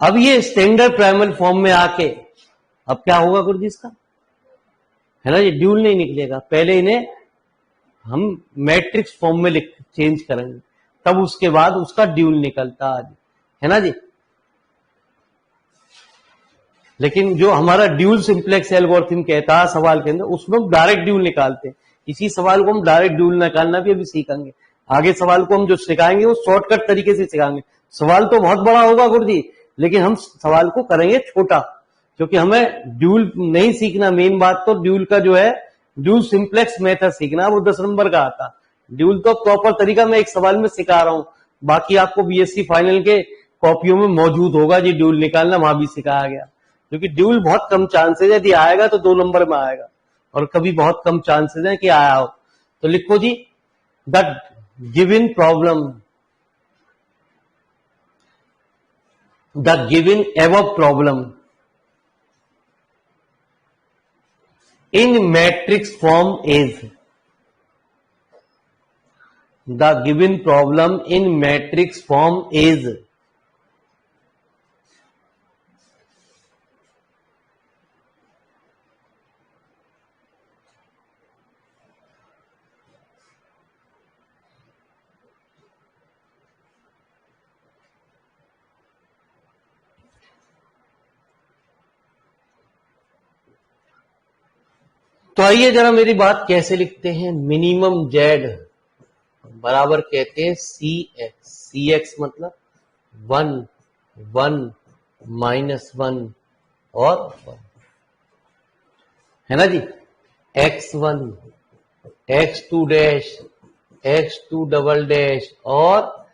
अब ये स्टैंडर्ड प्राइमल फॉर्म में आके अब क्या होगा गुरुजी इसका, है ना, ये ड्यूल नहीं निकलेगा, पहले इन्हें हम मैट्रिक्स फॉर्म में चेंज करेंगे, तब उसके बाद उसका ड्यूल निकलता है ना जी। लेकिन जो हमारा ड्यूल सिंप्लेक्स एल्गोरिथम कहता है सवाल के अंदर, उसमें हम डायरेक्ट ड्यूल निकालते हैं। इसी सवाल को हम डायरेक्ट ड्यूल निकालना भी अभी सीखेंगे। आगे सवाल को हम जो सिखाएंगे वो शॉर्टकट तरीके से सिखाएंगे। सवाल तो बहुत बड़ा होगा गुरुजी, लेकिन हम सवाल को करेंगे छोटा, क्योंकि हमें ड्यूल नहीं सीखना। मेन बात तो ड्यूल का जो है, ड्यूल सिंप्लेक्स मेथड सीखना, वो 10 नंबर का आता। ड्यूल तो प्रॉपर तरीका मैं एक सवाल में सिखा रहा हूं, बाकी आपको बीएससी फाइनल के कॉपियों में मौजूद होगा जी, ड्यूल निकालना वहां भी सिखाया गया। क्योंकि ड्यूल बहुत कम चांसेस है, यदि आएगा तो 2 नंबर में आएगा, और कभी बहुत कम चांसेस है कि आया हो। तो लिखो जी, the given problem, the given above problem in matrix form is, the given problem in matrix form is, तो आइए जरा मेरी बात कैसे लिखते हैं। मिनिमम जेड बराबर कहते हैं सी एक्स। सी एक्स मतलब 1 1 -1 और 1, है ना जी। x1 x2 dash x2 double dash और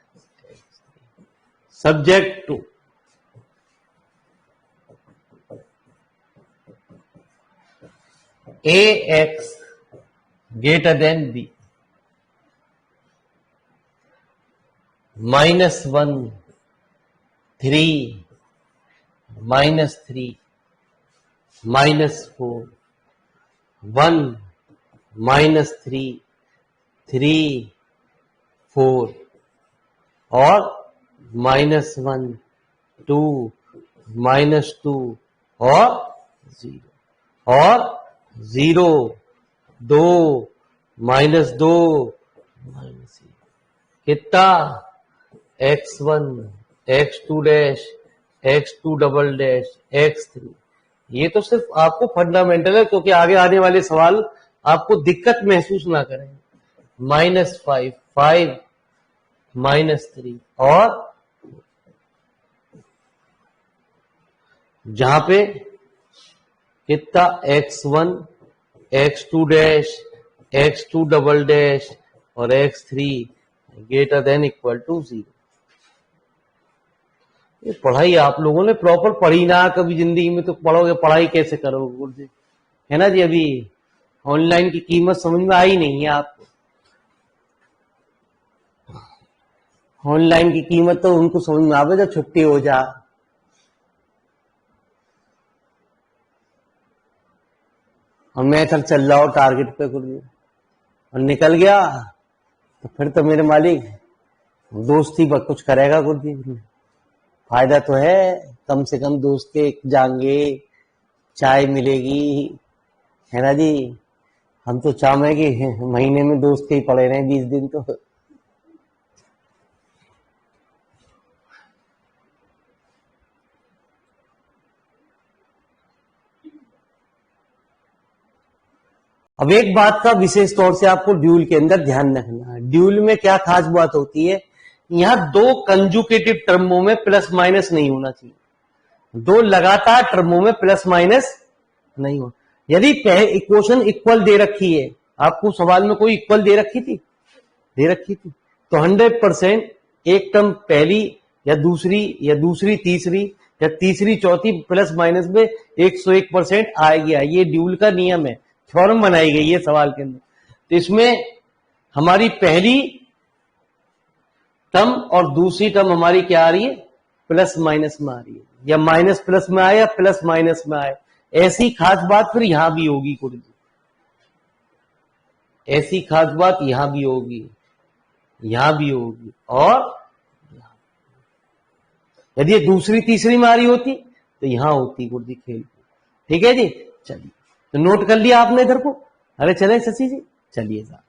subject to ax greater than b, -1 3 -3 -4 1 -3 3 4 और -1 2 -2 और 0 और 0 2 -2 कितना x1 x2 dash x2 double dash x3। ये तो सिर्फ आपको फंडामेंटल है, क्योंकि आगे आने वाले सवाल आपको दिक्कत महसूस ना करें। -5 5 -3 और जहां पे कितना x1 x2 dash x2 double dash और x3 greater than equal to 0। ये पढ़ाई आप लोगों ने प्रॉपर पढ़ी ना कभी जिंदगी में, तो पढ़ोगे, पढ़ाई कैसे करोगे गुरुजी, है ना जी। अभी ऑनलाइन की कीमत समझ में आई नहीं है आपको। ऑनलाइन की कीमत तो उनको समझ में आवे जब छुट्टी हो जा। और मैं चल रहा हूं टारगेट पे गुरुजी, और निकल गया तो फिर तो मेरे मालिक दोस्ती बहुत कुछ करेगा गुरुजी। फायदा तो है, कम से कम दोस्त के जाएंगे, चाय मिलेगी, है ना जी। हम तो चाहे कि महीने में दोस्त के ही पड़े रहे 20 दिन तो। अब एक बात का विशेष तौर से आपको ड्यूल के अंदर ध्यान रखना है। ड्यूल में क्या खास बात होती है, यहां 2 कंजुकेटिव टर्मों में प्लस माइनस नहीं होना चाहिए। 2 लगातार टर्मों में प्लस माइनस नहीं हो। यदि इक्वेशन इक्वल दे रखी है, आपको सवाल में कोई इक्वल दे रखी थी तो 100% एक टर्म पहली या दूसरी तीसरी या तीसरी चौथी प्लस माइनस में 101% आएगी। ये ड्यूल का नियम है, थ्योरम बनाई गई है सवाल के अंदर। तो इसमें हमारी पहली टर्म और दूसरी टर्म हमारी क्या आ रही है, प्लस माइनस में आ रही है, या माइनस प्लस में आए या प्लस माइनस में आए। ऐसी खास बात फिर यहां भी होगी गुरुजी, ऐसी खास बात यहां भी होगी, यहां भी होगी और यदि ये दूसरी तीसरी में आ रही होती तो यहां होती गुरुजी खेल। ठीक है जी, चलिए तो नोट कर लिया आपने इधर को। अरे चले शशि जी, चलिए साहब।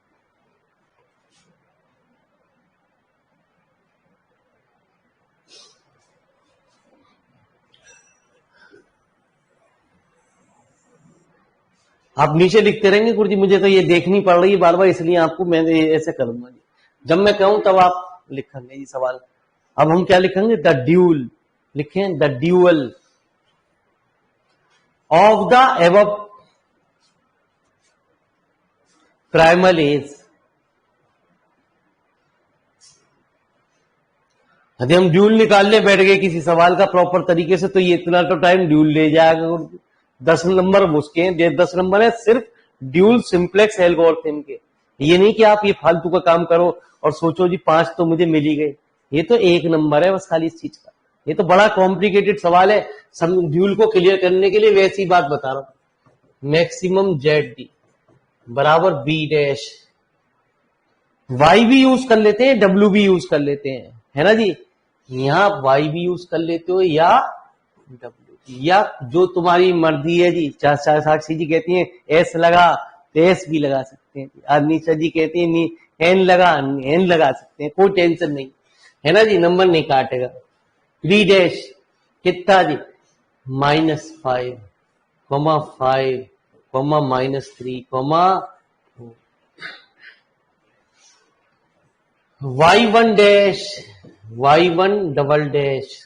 आप नीचे लिखते रहेंगे गुरुजी, मुझे तो ये देखनी पड़ रही है बार बार, इसलिए आपको मैं ऐसे करूंगा जी। जब मैं कहूं तब आप लिखेंगे जी सवाल। अब हम क्या लिखेंगे, द ड्यूल लिखें, the dual of the above primal as. यदि हम ड्यूल निकालने बैठ गए किसी सवाल का प्रॉपर तरीके से तो ये इतना तो टाइम ड्यूल ले जाएगा गुरुजी। 10 नंबर उसके हैं, 10 नंबर है सिर्फ ड्यूल सिंप्लेक्स एल्गोरिथम के। ये नहीं कि आप ये फालतू का काम करो और सोचो जी 5 तो मुझे मिल ही गए। ये तो 1 नंबर है बस खाली इस चीज का। ये तो बड़ा कॉम्प्लिकेटेड सवाल है, सब ड्यूल को क्लियर करने के लिए वैसी बात बता रहा हूं। मैक्सिमम जेड डी बराबर बी डैश, वाई भी यूज कर लेते हैं, डब्ल्यू भी यूज कर लेते हैं, है ना जी। यहां वाई भी यूज कर लेते हो या डब्ल्यू, या जो तुम्हारी मर्जी है जी। साक्षी जी कहती हैं एस लगा तो एस भी लगा सकते हैं, अनिशा जी कहती है एन लगा, एन लगा सकते हैं, कोई टेंशन नहीं, है ना जी, नंबर नहीं काटेगा। बी डैश कितना जी, -5, -5, -3, y1 dash, y1 double dash.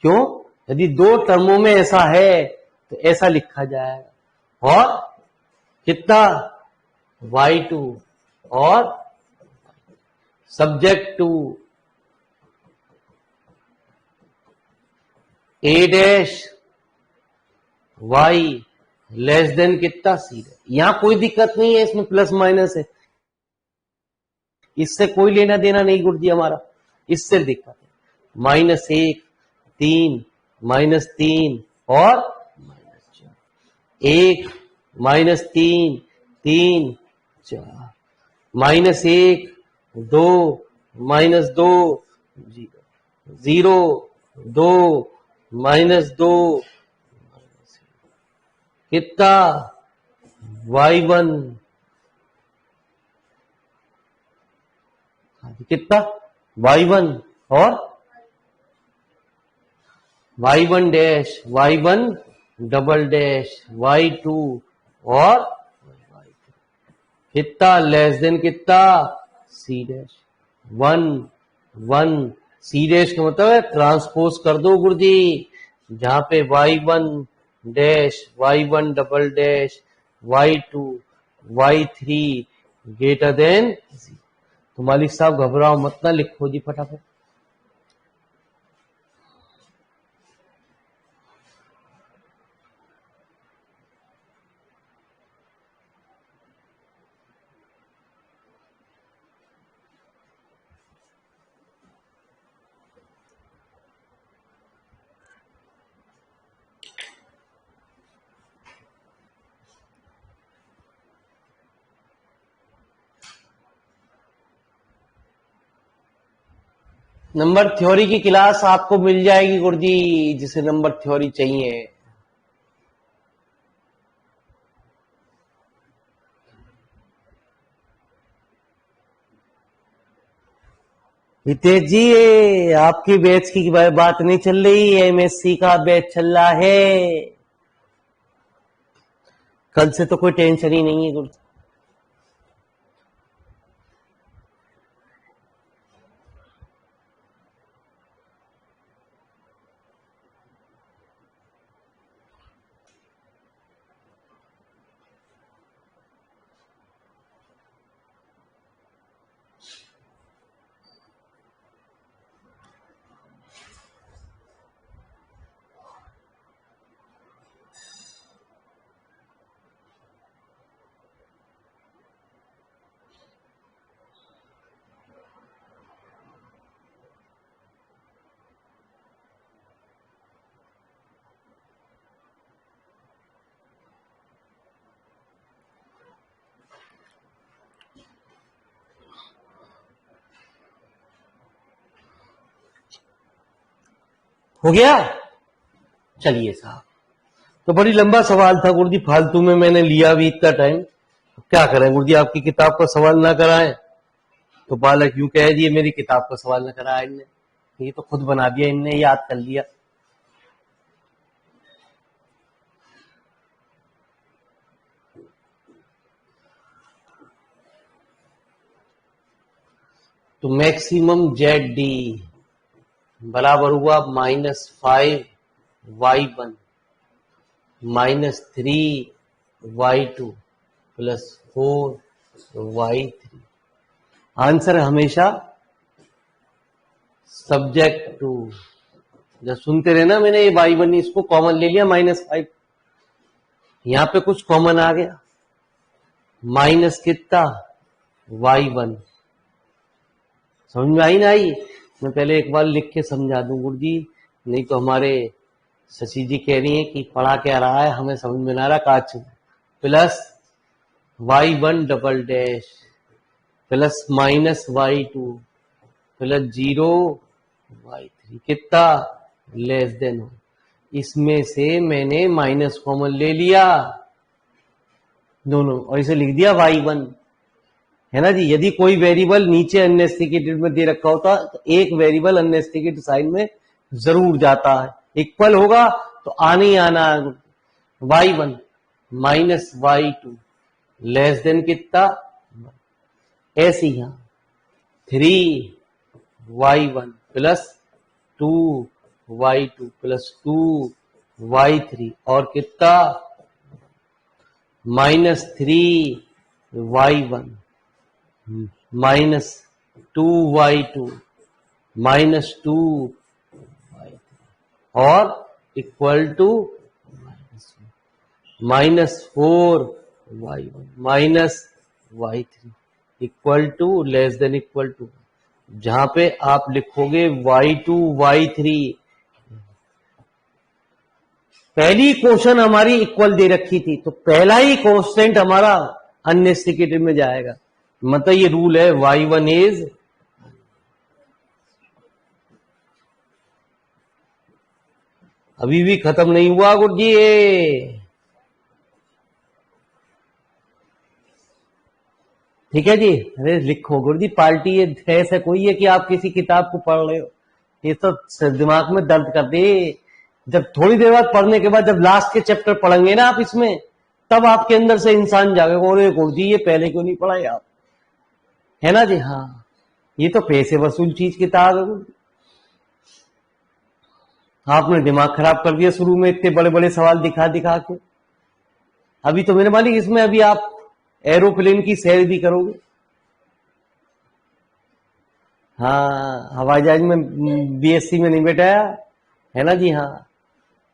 क्यों, यदि 2 टर्मों में ऐसा है तो ऐसा लिखा जाएगा। और कितना, y2 और subject to a dash y less than कितना c। यहां कोई दिक्कत नहीं है, इसमें प्लस माइनस है, इससे कोई लेना देना नहीं गुरुजी हमारा, इससे दिक्कत है। -1, 3, -3 और -4, 1, -3, 3, 4, -1, 2, -2, 0, 2, -2, कितना, y1 कितना, y1 और y1 dash, y1 double dash, y2 और कितना लेस देन कितना, c डैश 1 1। c डैश का मतलब है ट्रांसपोज कर दो गुरुजी, जहां पे y1 dash, y1 double dash, y2 y3 greater than. तो मालिक साहब घबराओ मत ना, लिखो जी फटाफट। नंबर थ्योरी की क्लास आपको मिल जाएगी गुरुजी, जिसे नंबर थ्योरी चाहिए। हितेश जी, आपकी बैच की बात नहीं चल रही, एमएससी का बैच चल रहा है। कल से तो कोई टेंशन ही नहीं है गुरुजी। हो गया। चलिए साहब, तो बड़ी लंबा सवाल था गुरुजी, फालतू में मैंने लिया भी इतना टाइम। क्या करें गुरुजी, आपकी किताब का सवाल ना कराएं तो बालक यूं कह दिए मेरी किताब का सवाल ना कराया इनने, ये तो खुद बना दिया इनने, याद कर लिया। तो मैक्सिमम जेड डी बराबर हुआ -5y1 -3y2 +4y3। आंसर हमेशा सब्जेक्ट टू, जब सुनते रहे ना मैंने ये y1, इसको कॉमन ले लिया -5, यहां पे कुछ कॉमन आ गया, माइनस कितना y1। समझ में आई ना आई? मैं पहले एक बार लिख के समझा दूं गुरुजी, नहीं तो हमारे शशि जी कह रही हैं कि पढ़ा क्या रहा है, हमें समझ में ना रहा काच। Plus y1 double dash plus -y2 plus 0y3 कितना लेस देन हो। इसमें से मैंने माइनस कॉमन ले लिया दोनों और इसे लिख दिया y1, है ना जी। यदि कोई वेरिएबल नीचे अनएस्टिकेटेड में दे रखा होता तो एक वेरिएबल अनएस्टिकेटेड साइन में जरूर जाता है, इक्वल होगा तो आने ही आना है। y1 -y2 लेस देन कितना, ऐसे ही 3y1 plus 2y2 plus 2y3 और कितना -3y1 -2y2 -2y3 और equal to -4y1 -y3 equal to less than equal to. जहां पे आप लिखोगे y2 y3, पहली क्वेश्चन हमारी इक्वल दे रखी थी तो पहला ही कांस्टेंट हमारा अनएस्टिकेटेड में जाएगा, मतलब ये रूल है y1 इज। अभी भी खत्म नहीं हुआ गुरुजी ये, ठीक है जी। अरे लिखो गुरुजी, पार्टी ये ऐसा कोई है कि आप किसी किताब को पढ़ रहे हो, ये तो दिमाग में दर्द कर दे। जब थोड़ी देर बाद पढ़ने के बाद जब लास्ट के चैप्टर पढ़ेंगे ना आप इसमें, तब आपके अंदर से इंसान जागेगा, अरे गुरुजी ये पहले क्यों नहीं पढ़ाए आप, है ना जी। हाँ, ये तो पैसे वसूल चीज किताब है गुरुजी। आपने दिमाग खराब कर दिया शुरू में इतने बड़े बड़े सवाल दिखा दिखा के। अभी तो मेरे मालिक इसमें अभी आप एरोप्लेन की सैर भी करोगे। हाँ, हवाई जहाज में बीएससी में नहीं बैठाया, है ना जी। हाँ,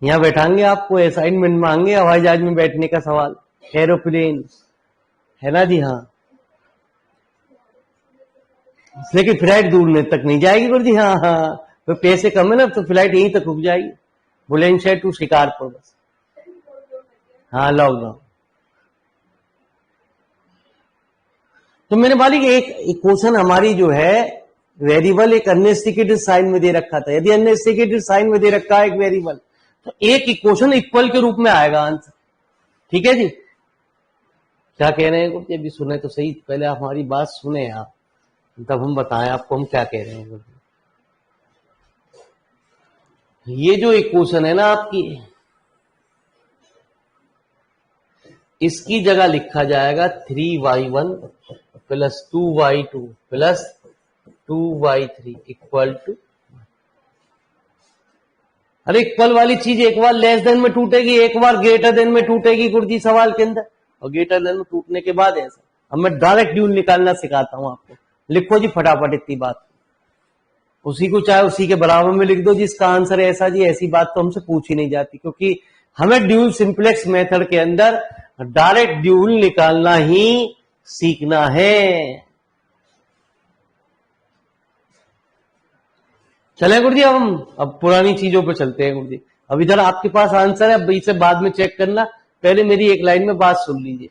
यहाँ बैठाएंगे आपको, असाइनमेंट मांगे हवाई जहाज में बैठने का सवाल, एरोप्लेन, है ना जी। हाँ, लेकिन फ्लाइट दूर तक नहीं जाएगी गुरु जी। हाँ हाँ, तो पैसे कम है ना, तो फ्लाइट यहीं तक रुक जाएगी, बुलंदशहर टू शिकारपुर बस। हाँ, लॉकडाउन। तो मेरे मालिक एक इक्वेशन हमारी जो है वेरिएबल एक अनएस्टिकेटेड साइन में दे रखा था, यदि अनएस्टिकेटेड साइन में दे रखा है एक वेरिएबल तो एक इक्वेशन इक्वल के रूप में आएगा आंसर, ठीक है जी। क्या कह रहे हैं गुरु जी, अभी सुने तो सही, पहले आप हमारी बात सुने आप, तब हम बताएं आपको हम क्या कह रहे हैं गुरु जी। ये जो इक्वेशन है ना आपकी, इसकी जगह लिखा जाएगा 3y1 plus 2y2 plus 2y3 equal to. अरे इक्वल वाली चीज एक बार लेस देन में टूटेगी, एक बार ग्रेटर देन में टूटेगी गुरुजी सवाल के अंदर, और ग्रेटर देन में टूटने के बाद ऐसा। अब मैं डायरेक्ट ड्यूल निकालना सिखाता हूं आपको, लिखो जी फटाफट इतनी बात, उसी को चाहे उसी के बराबर में लिख दो जिसका आंसर ऐसा जी, ऐसी बात तो हमसे पूछी नहीं जाती, क्योंकि हमें ड्यूल सिंप्लेक्स मेथड के अंदर डायरेक्ट ड्यूल निकालना ही सीखना है। चले गुरुजी, अब पुरानी चीजों पर चलते हैं गुरुजी। अब इधर आपके पास आंसर है, अब इसे बाद में चेक करना, पहले मेरी एक लाइन में बात सुन लीजिए।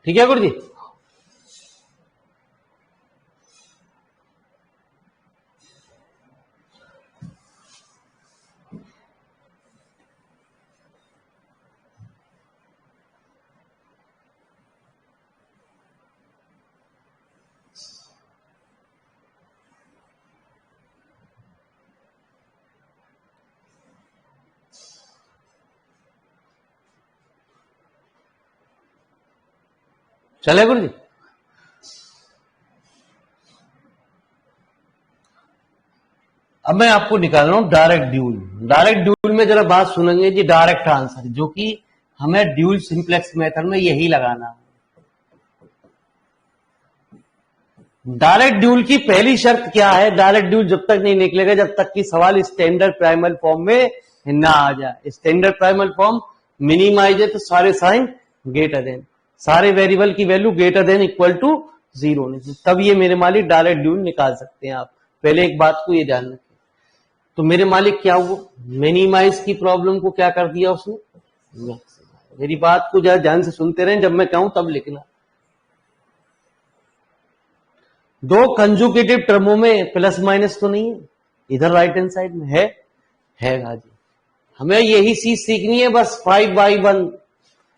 ठीक है गुरु जी। चले गुरु जी। अब मैं आपको निकाल रहा हूं डायरेक्ट ड्यूल। डायरेक्ट ड्यूल में जरा बात सुनेंगे जी, डायरेक्ट आंसर, जो कि हमें ड्यूल सिंप्लेक्स मेथड में यही लगाना है। डायरेक्ट ड्यूल की पहली शर्त क्या है? डायरेक्ट ड्यूल जब तक नहीं निकलेगा जब तक कि सवाल स्टैंडर्ड प्राइमल फॉर्म में ना आ जाए। स्टैंडर्ड प्राइमल फॉर्म मिनिमाइज है तो सारे साइन ग्रेटर देन, सारे वेरिएबल की value greater than equal to 0 होने से, तब ये मेरे मालिक डायरेक्ट ड्यूल निकाल सकते हैं आप। पहले एक बात को ये ध्यान रखें। तो मेरे मालिक क्या हुआ, मिनिमाइज की प्रॉब्लम को क्या कर दिया उसने, मैक्सिमाइज। मेरी बात को जरा ध्यान से सुनते रहें, जब मैं कहूं तब लिखना। दो कंजुगेटिव टर्मों में प्लस माइनस तो नहीं है, इधर राइट हैंड साइड में है गाजी। हमें यही चीज सीखनी है बस, 5/1।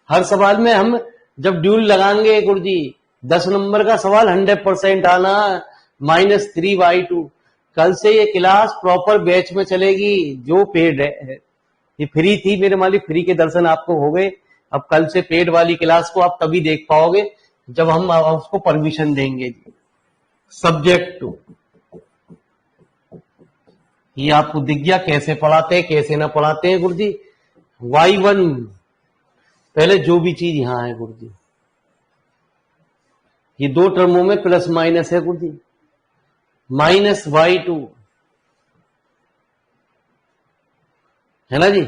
हर सवाल में हम जब ड्यूल लगाएंगे गुरुजी, 10 नंबर का सवाल 100% आना, -3/2। कल से ये क्लास प्रॉपर बैच में चलेगी, जो पेड है। ये फ्री थी मेरे मालिक, फ्री के दर्शन आपको हो गए। अब कल से पेड वाली क्लास को आप तभी देख पाओगे जब हम उसको परमिशन देंगे। सब्जेक्ट टू, ये आपको दिख गया कैसे पढ़ाते हैं कैसे ना पढ़ाते हैं गुरुजी। y1 पहले जो भी चीज यहां है गुरुजी, ये दो टर्मों में प्लस माइनस है गुरुजी। -y2 है ना जी,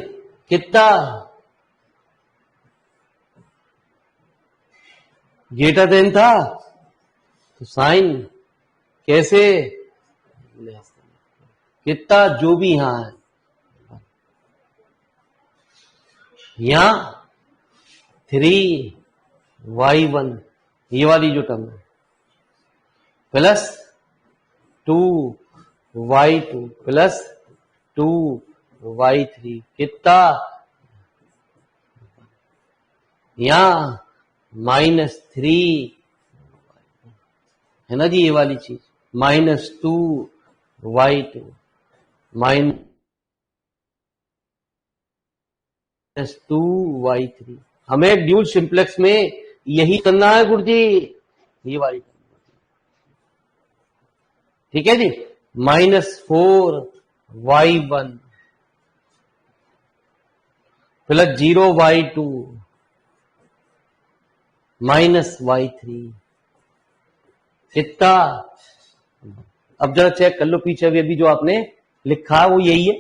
कितना ग्रेटर देन था तो साइन कैसे, कितना जो भी यहां है, यहां 3y1 ये वाली जो टर्म है, प्लस 2y2 प्लस 2y3 कितना, यहां -3 है ना जी, ये वाली चीज -2y2 -2y3। हमें ड्यूल सिंप्लेक्स में यही करना है गुरुजी, ये वाली, ठीक है जी। -4y1 प्लस 0y2 -y3 कितना। अब जरा चेक कर लो पीछे अभी जो आपने लिखा है वो यही है।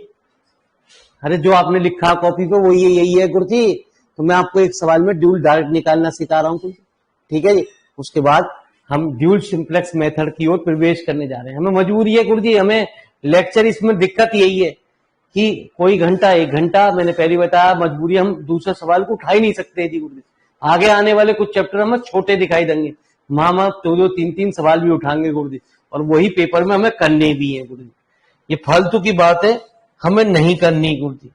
अरे जो आपने लिखा कॉपी पे वो यही है गुरुजी। तो मैं आपको एक सवाल में ड्यूल डायरेक्ट निकालना सिखा रहा हूं, ठीक है जी। उसके बाद हम ड्यूल सिंप्लेक्स मेथड की ओर प्रवेश करने जा रहे हैं। हमें मजबूरी है गुरुजी, हमें लेक्चर, इसमें दिक्कत यही है कि कोई घंटा 1 घंटा, मैंने पहले बताया मजबूरी, हम दूसरे सवाल को उठा ही नहीं सकते जी गुरुजी। आगे आने वाले कुछ चैप्टर हमें छोटे दिखाई देंगे, वहां हम 2-2, 3-3 सवाल भी उठाएंगे गुरुजी, और वही पेपर में हमें करने भी है गुरुजी। ये फालतू की बात है, हमें नहीं करनी गुरुजी,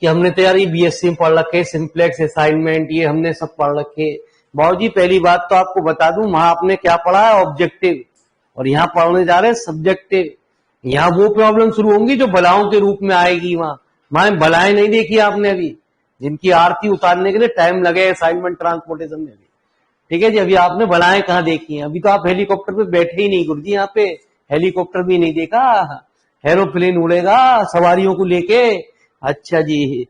कि हमने तो यार ये बीएससी में पढ़ रखे, सिंप्लेक्स असाइनमेंट ये हमने सब पढ़ रखे। बाबूजी पहली बात तो आपको बता दूं, वहां आपने क्या पढ़ा है, ऑब्जेक्टिव, और यहाँ पढ़ने जा रहे हैं सब्जेक्टिव। यहाँ वो प्रॉब्लम शुरू होंगी जो बलाओं के रूप में आएगी। वहां बलाएं नहीं देखी आपने अभी, जिनकी आरती उतारने के लिए टाइम लगे असाइनमेंट ट्रांसपोर्टेशन में भी, ठीक है जी। अभी आपने बलाएं कहाँ देखी हैं? अभी तो आप हेलीकॉप्टर पे बैठे ही नहीं गुरुजी, यहाँ पे हेलीकॉप्टर भी नहीं देखा, एरोप्लेन उड़ेगा सवारियों को लेके। अच्छा जी,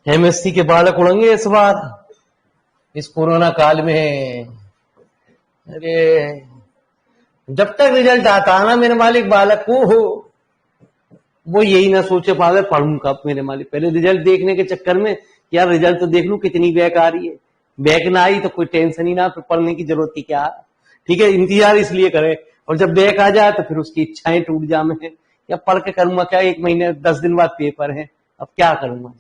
एमएससी के बालक उड़ेंगे इस बार, इस कोरोना काल में। अरे जब तक रिजल्ट आता है ना मेरे मालिक, बालक को वो यही ना सोचे पावे पढ़ूं कब मेरे मालिक। पहले रिजल्ट देखने के चक्कर में यार रिजल्ट तो देख लूं कितनी बैक आ रही है, बैक ना आई तो कोई टेंशन ही ना, फिर पढ़ने की जरूरत की क्या, ठीक है। इंतजार इसलिए करे, और जब बैक आ जाए तो फिर उसकी इच्छाएं टूट जाए, या पढ़ के करूंगा क्या, 1 महीने 10 दिन बाद पेपर है, अब क्या करूंगा।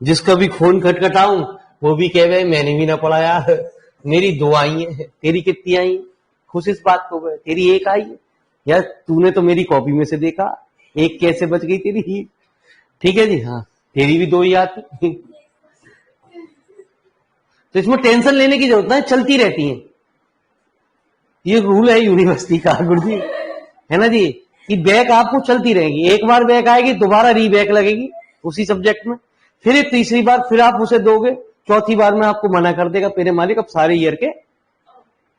जिसका भी खून खटखटाऊं वो भी कह रहे मैंने भी ना पढ़ा यार, मेरी 2 आई है, तेरी कितनी आई? खुश इस बात को, तेरी 1 आई है यार, तूने तो मेरी कॉपी में से देखा, 1 कैसे बच गई तेरी? ठीक है जी, हाँ तेरी भी 2 ही आती। तो इसमें टेंशन लेने की जरूरत नहीं, चलती रहती है। ये रूल है यूनिवर्सिटी का गुरु जी, है ना जी, कि बैक आपको चलती रहेगी। एक बार बैक आएगी, दोबारा रीबैक लगेगी उसी सब्जेक्ट में, फिर तीसरी बार फिर आप उसे दोगे, चौथी बार में आपको मना कर देगा, मेरे मालिक अब सारे ईयर के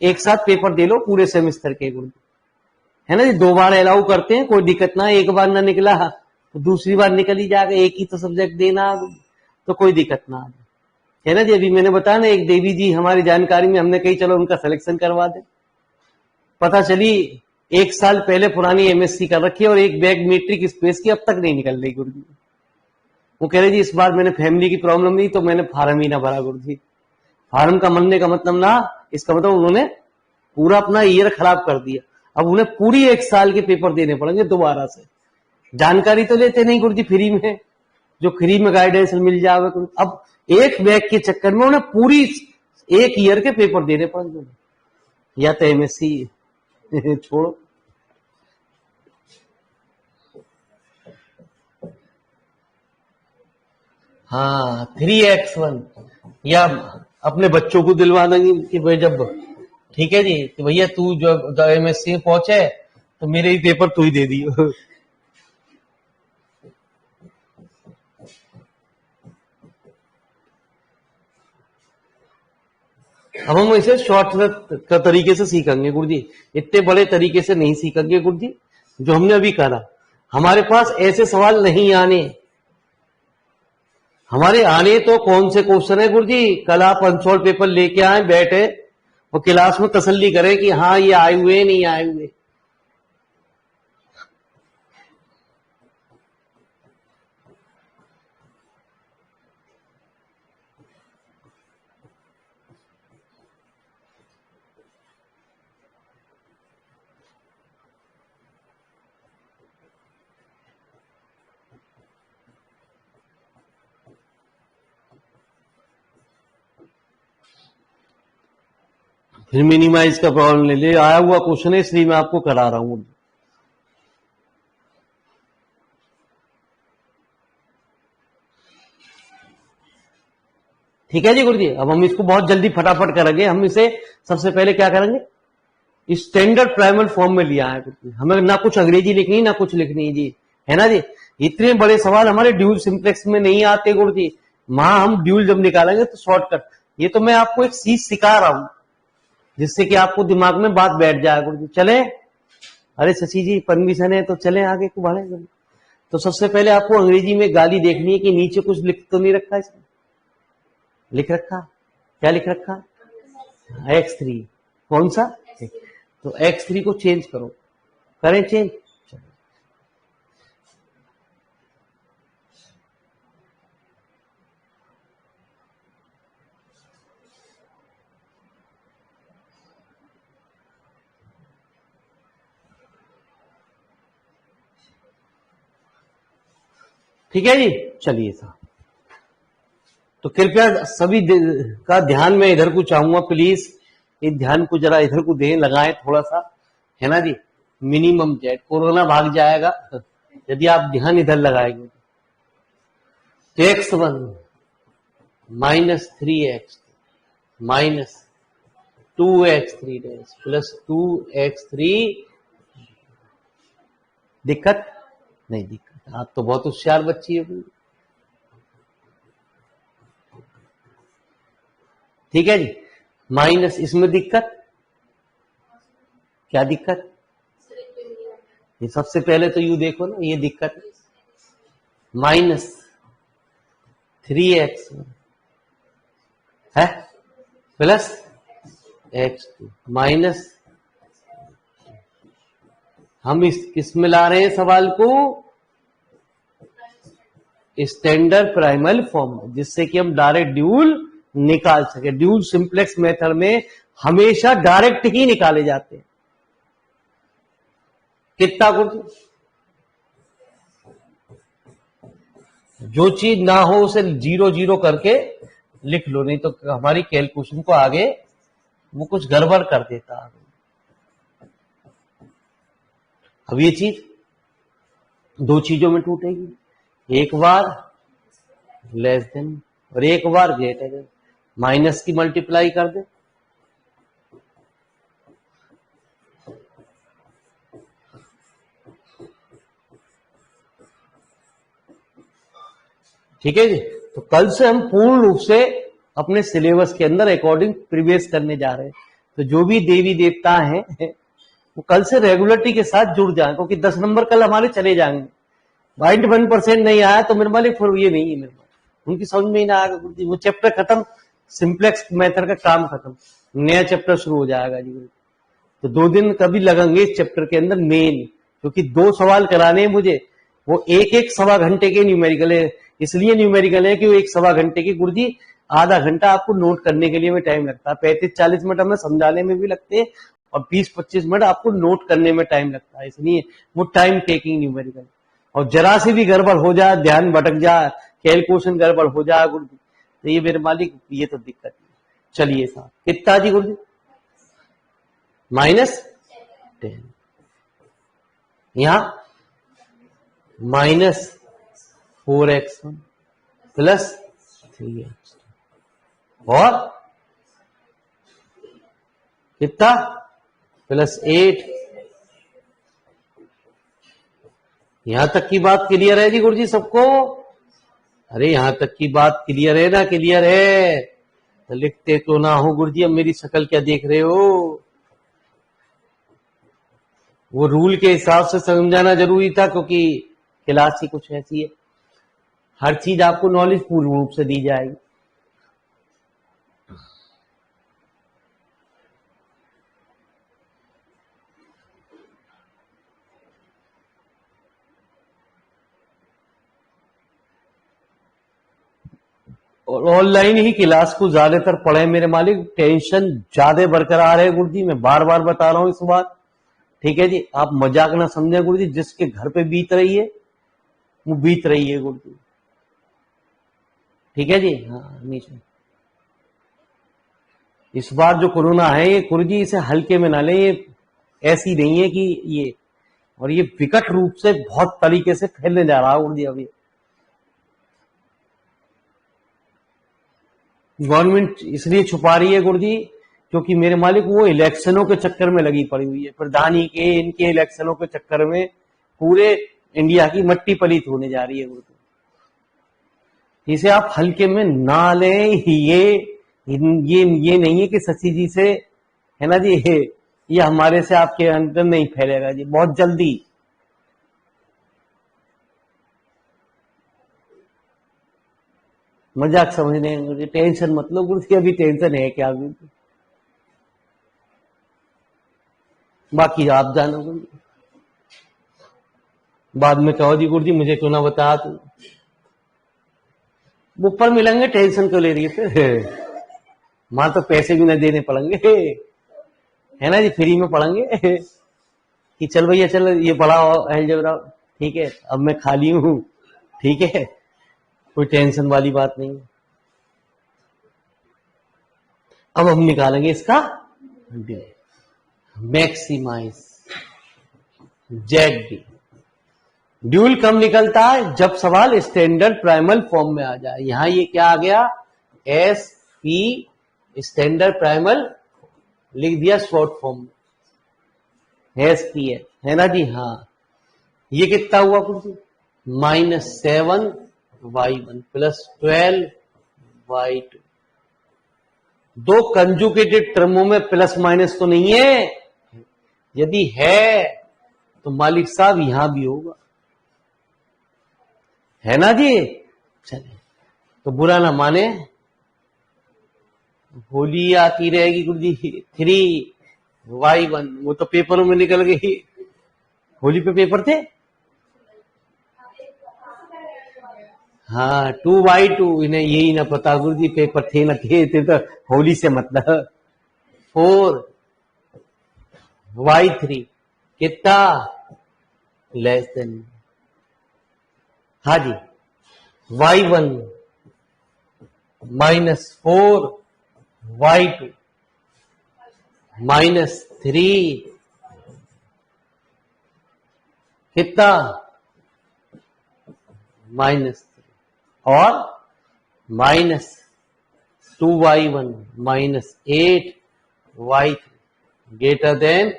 एक साथ पेपर दे लो पूरे सेमेस्टर के गुरु, है ना जी। 2 बार अलाउ करते हैं, कोई दिक्कत ना है। एक बार ना निकला तो दूसरी बार निकल ही जाएगा, एक ही तो सब्जेक्ट देना, तो कोई दिक्कत ना आ, है ना जी। अभी मैंने बताया ना, एक देवी जी हमारी जानकारी में, हमने कही चलो उनका सिलेक्शन करवा दे। पता चली 1 साल पहले पुरानी एमएससी कर रखी है और एक बैग मैट्रिक स्पेस की अब तक नहीं निकल रही गुरु जी। वो कह रहे जी इस बार मैंने फैमिली की प्रॉब्लम नहीं तो मैंने फार्म ही ना भरा गुरु जी। फार्म का मनने का मतलब ना, इसका मतलब उन्होंने पूरा अपना ईयर खराब कर दिया। अब उन्हें पूरी 1 साल के पेपर देने पड़ेंगे दोबारा से। जानकारी तो लेते नहीं गुरु जी फ्री में, जो फ्री में गाइडेंस मिल जाए। अब एक बैग के चक्कर में उन्हें पूरी 1 ईयर के पेपर देने पड़ेंगे, या तो एमएससी छोड़ो। हाँ 3x1, या अपने बच्चों को दिलवा देंगे कि भाई जब, ठीक है जी, कि भैया तू जो एमएससी में पहुंचे तो मेरे ही पेपर तू ही दे दियो। अब हम इसे शॉर्ट का तरीके से सीखेंगे गुरु जी, इतने बड़े तरीके से नहीं सीखेंगे गुरु जी जो हमने अभी करा। हमारे पास ऐसे सवाल नहीं आने, हमारे आने तो कौन से क्वेश्चन है गुरु जी, कल आप अनसॉल्व पेपर लेके आए, बैठे और क्लास में तसल्ली करें कि हाँ ये आए हुए नहीं आए हुए। फिर मिनिमाइज का प्रॉब्लम ले ले, आया हुआ क्वेश्चन है इसलिए मैं आपको करा रहा हूं। ठीक है जी गुरु जी। अब हम इसको बहुत जल्दी फटाफट करेंगे। हम इसे सबसे पहले क्या करेंगे, स्टैंडर्ड प्राइमल फॉर्म में लिया है गुरु जी। हमें ना कुछ अंग्रेजी लिखनी ना कुछ लिखनी जी, है ना जी। इतने बड़े सवाल हमारे ड्यूल सिंप्लेक्स में नहीं आते गुरु जी। वहां हम ड्यूल जब निकालेंगे तो शॉर्टकट, ये तो मैं आपको एक चीज सिखा रहा हूं जिससे कि आपको दिमाग में बात बैठ जाए गुरु जी। चले, अरे शशि जी परमिशन है तो चले आगे को बढ़े। तो सबसे पहले आपको अंग्रेजी में गाली देखनी है कि नीचे कुछ लिख तो नहीं रखा इसमें, लिख रखा, क्या लिख रखा, x3, कौन सा, तो x3 को चेंज करो, करें चेंज। ठीक है जी, चलिए साहब। तो कृपया सभी का ध्यान मैं इधर को चाहूंगा, प्लीज इस ध्यान को जरा इधर को दें, लगाएं थोड़ा सा, है ना जी। मिनिमम जेड, कोरोना भाग जाएगा यदि आप ध्यान इधर लगाएंगे। तो x1 -3x minus 2x3 plus 2x3, दिक्कत नहीं, दिक्कत, आप तो बहुत होशियार बच्ची है। ठीक है जी, माइनस, इसमें दिक्कत, क्या दिक्कत, ये सबसे पहले तो यू देखो ना, ये दिक्कत -3x है प्लस x2 माइनस, हम किस में ला रहे हैं सवाल को, स्टैंडर्ड प्राइमल फॉर्म, जिससे कि हम डायरेक्ट ड्यूल निकाल सके। ड्यूल सिंप्लेक्स मेथड में हमेशा डायरेक्ट ही निकाले जाते हैं। कितना कुछ, जो चीज ना हो उसे 0 0 करके लिख लो, नहीं तो हमारी कैलकुलेशन को आगे वो कुछ गड़बड़ कर देता है। अब ये चीज दो चीजों में टूटेगी, एक बार लेस देन और एक बार ग्रेटर देन। माइनस की मल्टीप्लाई कर दे, ठीक है जी। तो कल से हम पूर्ण रूप से अपने सिलेबस के अंदर अकॉर्डिंग प्रिवेश करने जा रहे हैं। तो जो भी देवी देवता हैं वो कल से रेगुलरिटी के साथ जुड़ जाए, क्योंकि 10 नंबर कल हमारे चले जाएंगे। 1% नहीं आया तो मेरे मालिक फिर ये नहीं है, मेरे मालिक उनकी समझ में ही ना आएगा, वो चैप्टर खत्म, सिंप्लेक्स मेथड का काम खत्म, नया चैप्टर शुरू हो जाएगा जी। तो 2 दिन कभी लगेंगे इस चैप्टर के अंदर मेन, क्योंकि 2 सवाल कराने हैं मुझे, वो एक सवा घंटे के न्यूमेरिकल है। इसलिए न्यूमेरिकल है कि वो 1 सवा घंटे की गुरुजी आधा घंटा आपको नोट करने के लिए में टाइम लगता है, 35-40 मिनट हमें समझाने में भी लगते हैं और 20-25 मिनट आपको नोट करने में टाइम लगता है, इसलिए वो टाइम टेकिंग न्यूमेरिकल। और जरा से भी गड़बड़ हो जाए, ध्यान भटक जाए, कैलकुलेशन गड़बड़ हो जाए गुरुजी, तो ये मेरे मालिक ये तो दिक्कत है। चलिए साहब कितना जी गुरुजी? -10, यहां -4x1 +3x और कितना +8। यहां तक की बात क्लियर है जी गुरुजी सबको? अरे यहां तक की बात क्लियर है ना? क्लियर है तो लिखते तो ना हो गुरुजी, अब मेरी शक्ल क्या देख रहे हो? वो रूल के हिसाब से समझाना जरूरी था, क्योंकि क्लास ही कुछ ऐसी है, हर चीज आपको नॉलेज पूर्ण रूप से दी जाएगी। और ऑनलाइन ही क्लास को ज्यादातर पढ़े मेरे मालिक, टेंशन ज्यादा बरकरार है गुरुजी, मैं बार बार बता रहा हूं इस बात, ठीक है जी। आप मजाक ना समझे गुरुजी, जिसके घर पे बीत रही है वो बीत रही है गुरुजी, ठीक है जी। हाँ नीचे इस बार जो कोरोना है ये गुरुजी इसे हल्के में ना ले, ये ऐसी नहीं है कि ये, और ये विकट रूप से बहुत तरीके से फैलने जा रहा है गुरुजी। अभी गवर्नमेंट इसलिए छुपा रही है गुरुजी, क्योंकि मेरे मालिक वो इलेक्शनों के चक्कर में लगी पड़ी हुई है, प्रधानी के इनके इलेक्शनों के चक्कर में पूरे इंडिया की मट्टी पलीत होने जा रही है गुरुजी। इसे आप हल्के में ना लें, ये नहीं है कि शशि जी से है ना जी, ये हमारे से आपके अंदर नहीं फैलेगा जी बहुत जल्दी। मजाक समझने मुझे, टेंशन मत लो गुरुजी, अभी टेंशन है क्या अभी, बाकी आप जानो गुरुजी, बाद में कहो जी गुरुजी मुझे क्यों ना बता, तू ऊपर मिलेंगे, टेंशन क्यों ले रही है फिर? वहां तो पैसे भी ना देने पड़ेंगे, है ना जी, फ्री में पढ़ेंगे कि चल भैया चल ये पढ़ाओ अलजेब्रा, ठीक है अब मैं खाली हूं, ठीक है, कोई टेंशन वाली बात नहीं। अब हम निकालेंगे इसका मैक्सिमाइज जेड डी। ड्यूल कब निकलता है? जब सवाल स्टैंडर्ड प्राइमल फॉर्म में आ जाए। यहां ये क्या आ गया? एस पी स्टैंडर्ड प्राइमल लिख दिया शॉर्ट फॉर्म में, एस पी है ना जी। हाँ ये कितना हुआ कुछ? -7y1 +12y2। दो कंजुगेटेड टर्मों में प्लस माइनस तो नहीं है, यदि है तो मालिक साहब यहां भी होगा, है ना जी। चलिए तो बुरा ना माने, होली आती रहेगी गुरुजी। 3y1 वो तो पेपरों में निकल गई, होली पे पेपर थे। हाँ 2y2, इन्हें यही ना पता गुरुजी पेपर थे ना थे तो होली से मतलब। 4y3 कितना? लेस देन, हाँ जी y1 -4y2 -3 कितना -3 और -2y1 -8y3 greater than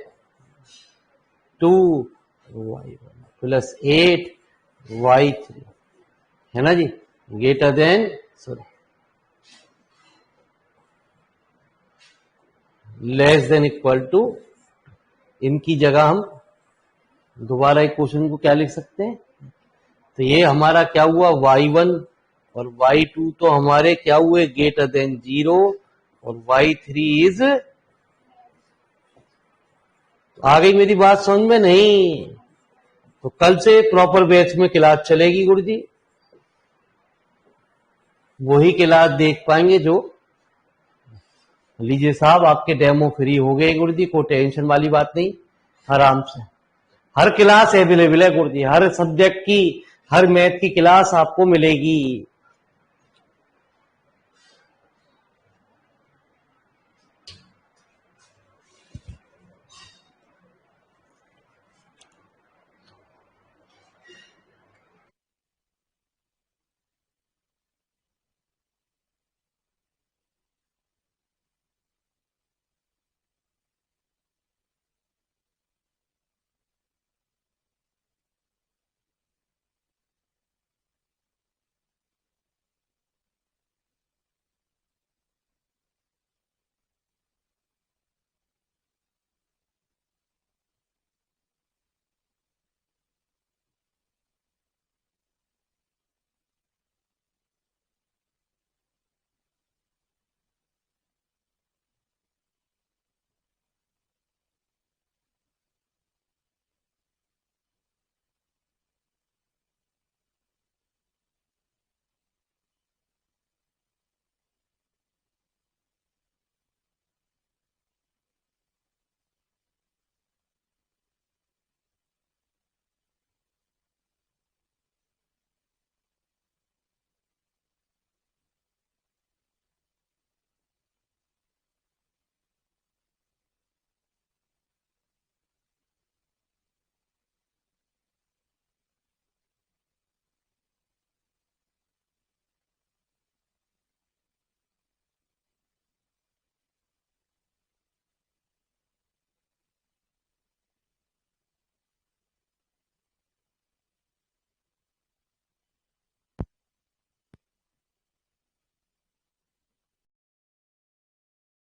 2y1 +8y3 है ना जी, greater than less than equal to. इनकी जगह हम दोबारा एक क्वेश्चन को क्या लिख सकते हैं, तो ये हमारा क्या हुआ y1 और y2 तो हमारे क्या हुए ग्रेटर देन 0 और y3 इज। आ गई मेरी बात समझ में? नहीं तो कल से प्रॉपर बैच में क्लास चलेगी गुरुजी, वही क्लास देख पाएंगे जो। लीजिए साहब, आपके डेमो फ्री हो गए गुरुजी, कोई टेंशन वाली बात नहीं, आराम से हर क्लास अवेलेबल है गुरुजी, हर सब्जेक्ट की, हर मैथ की क्लास आपको मिलेगी।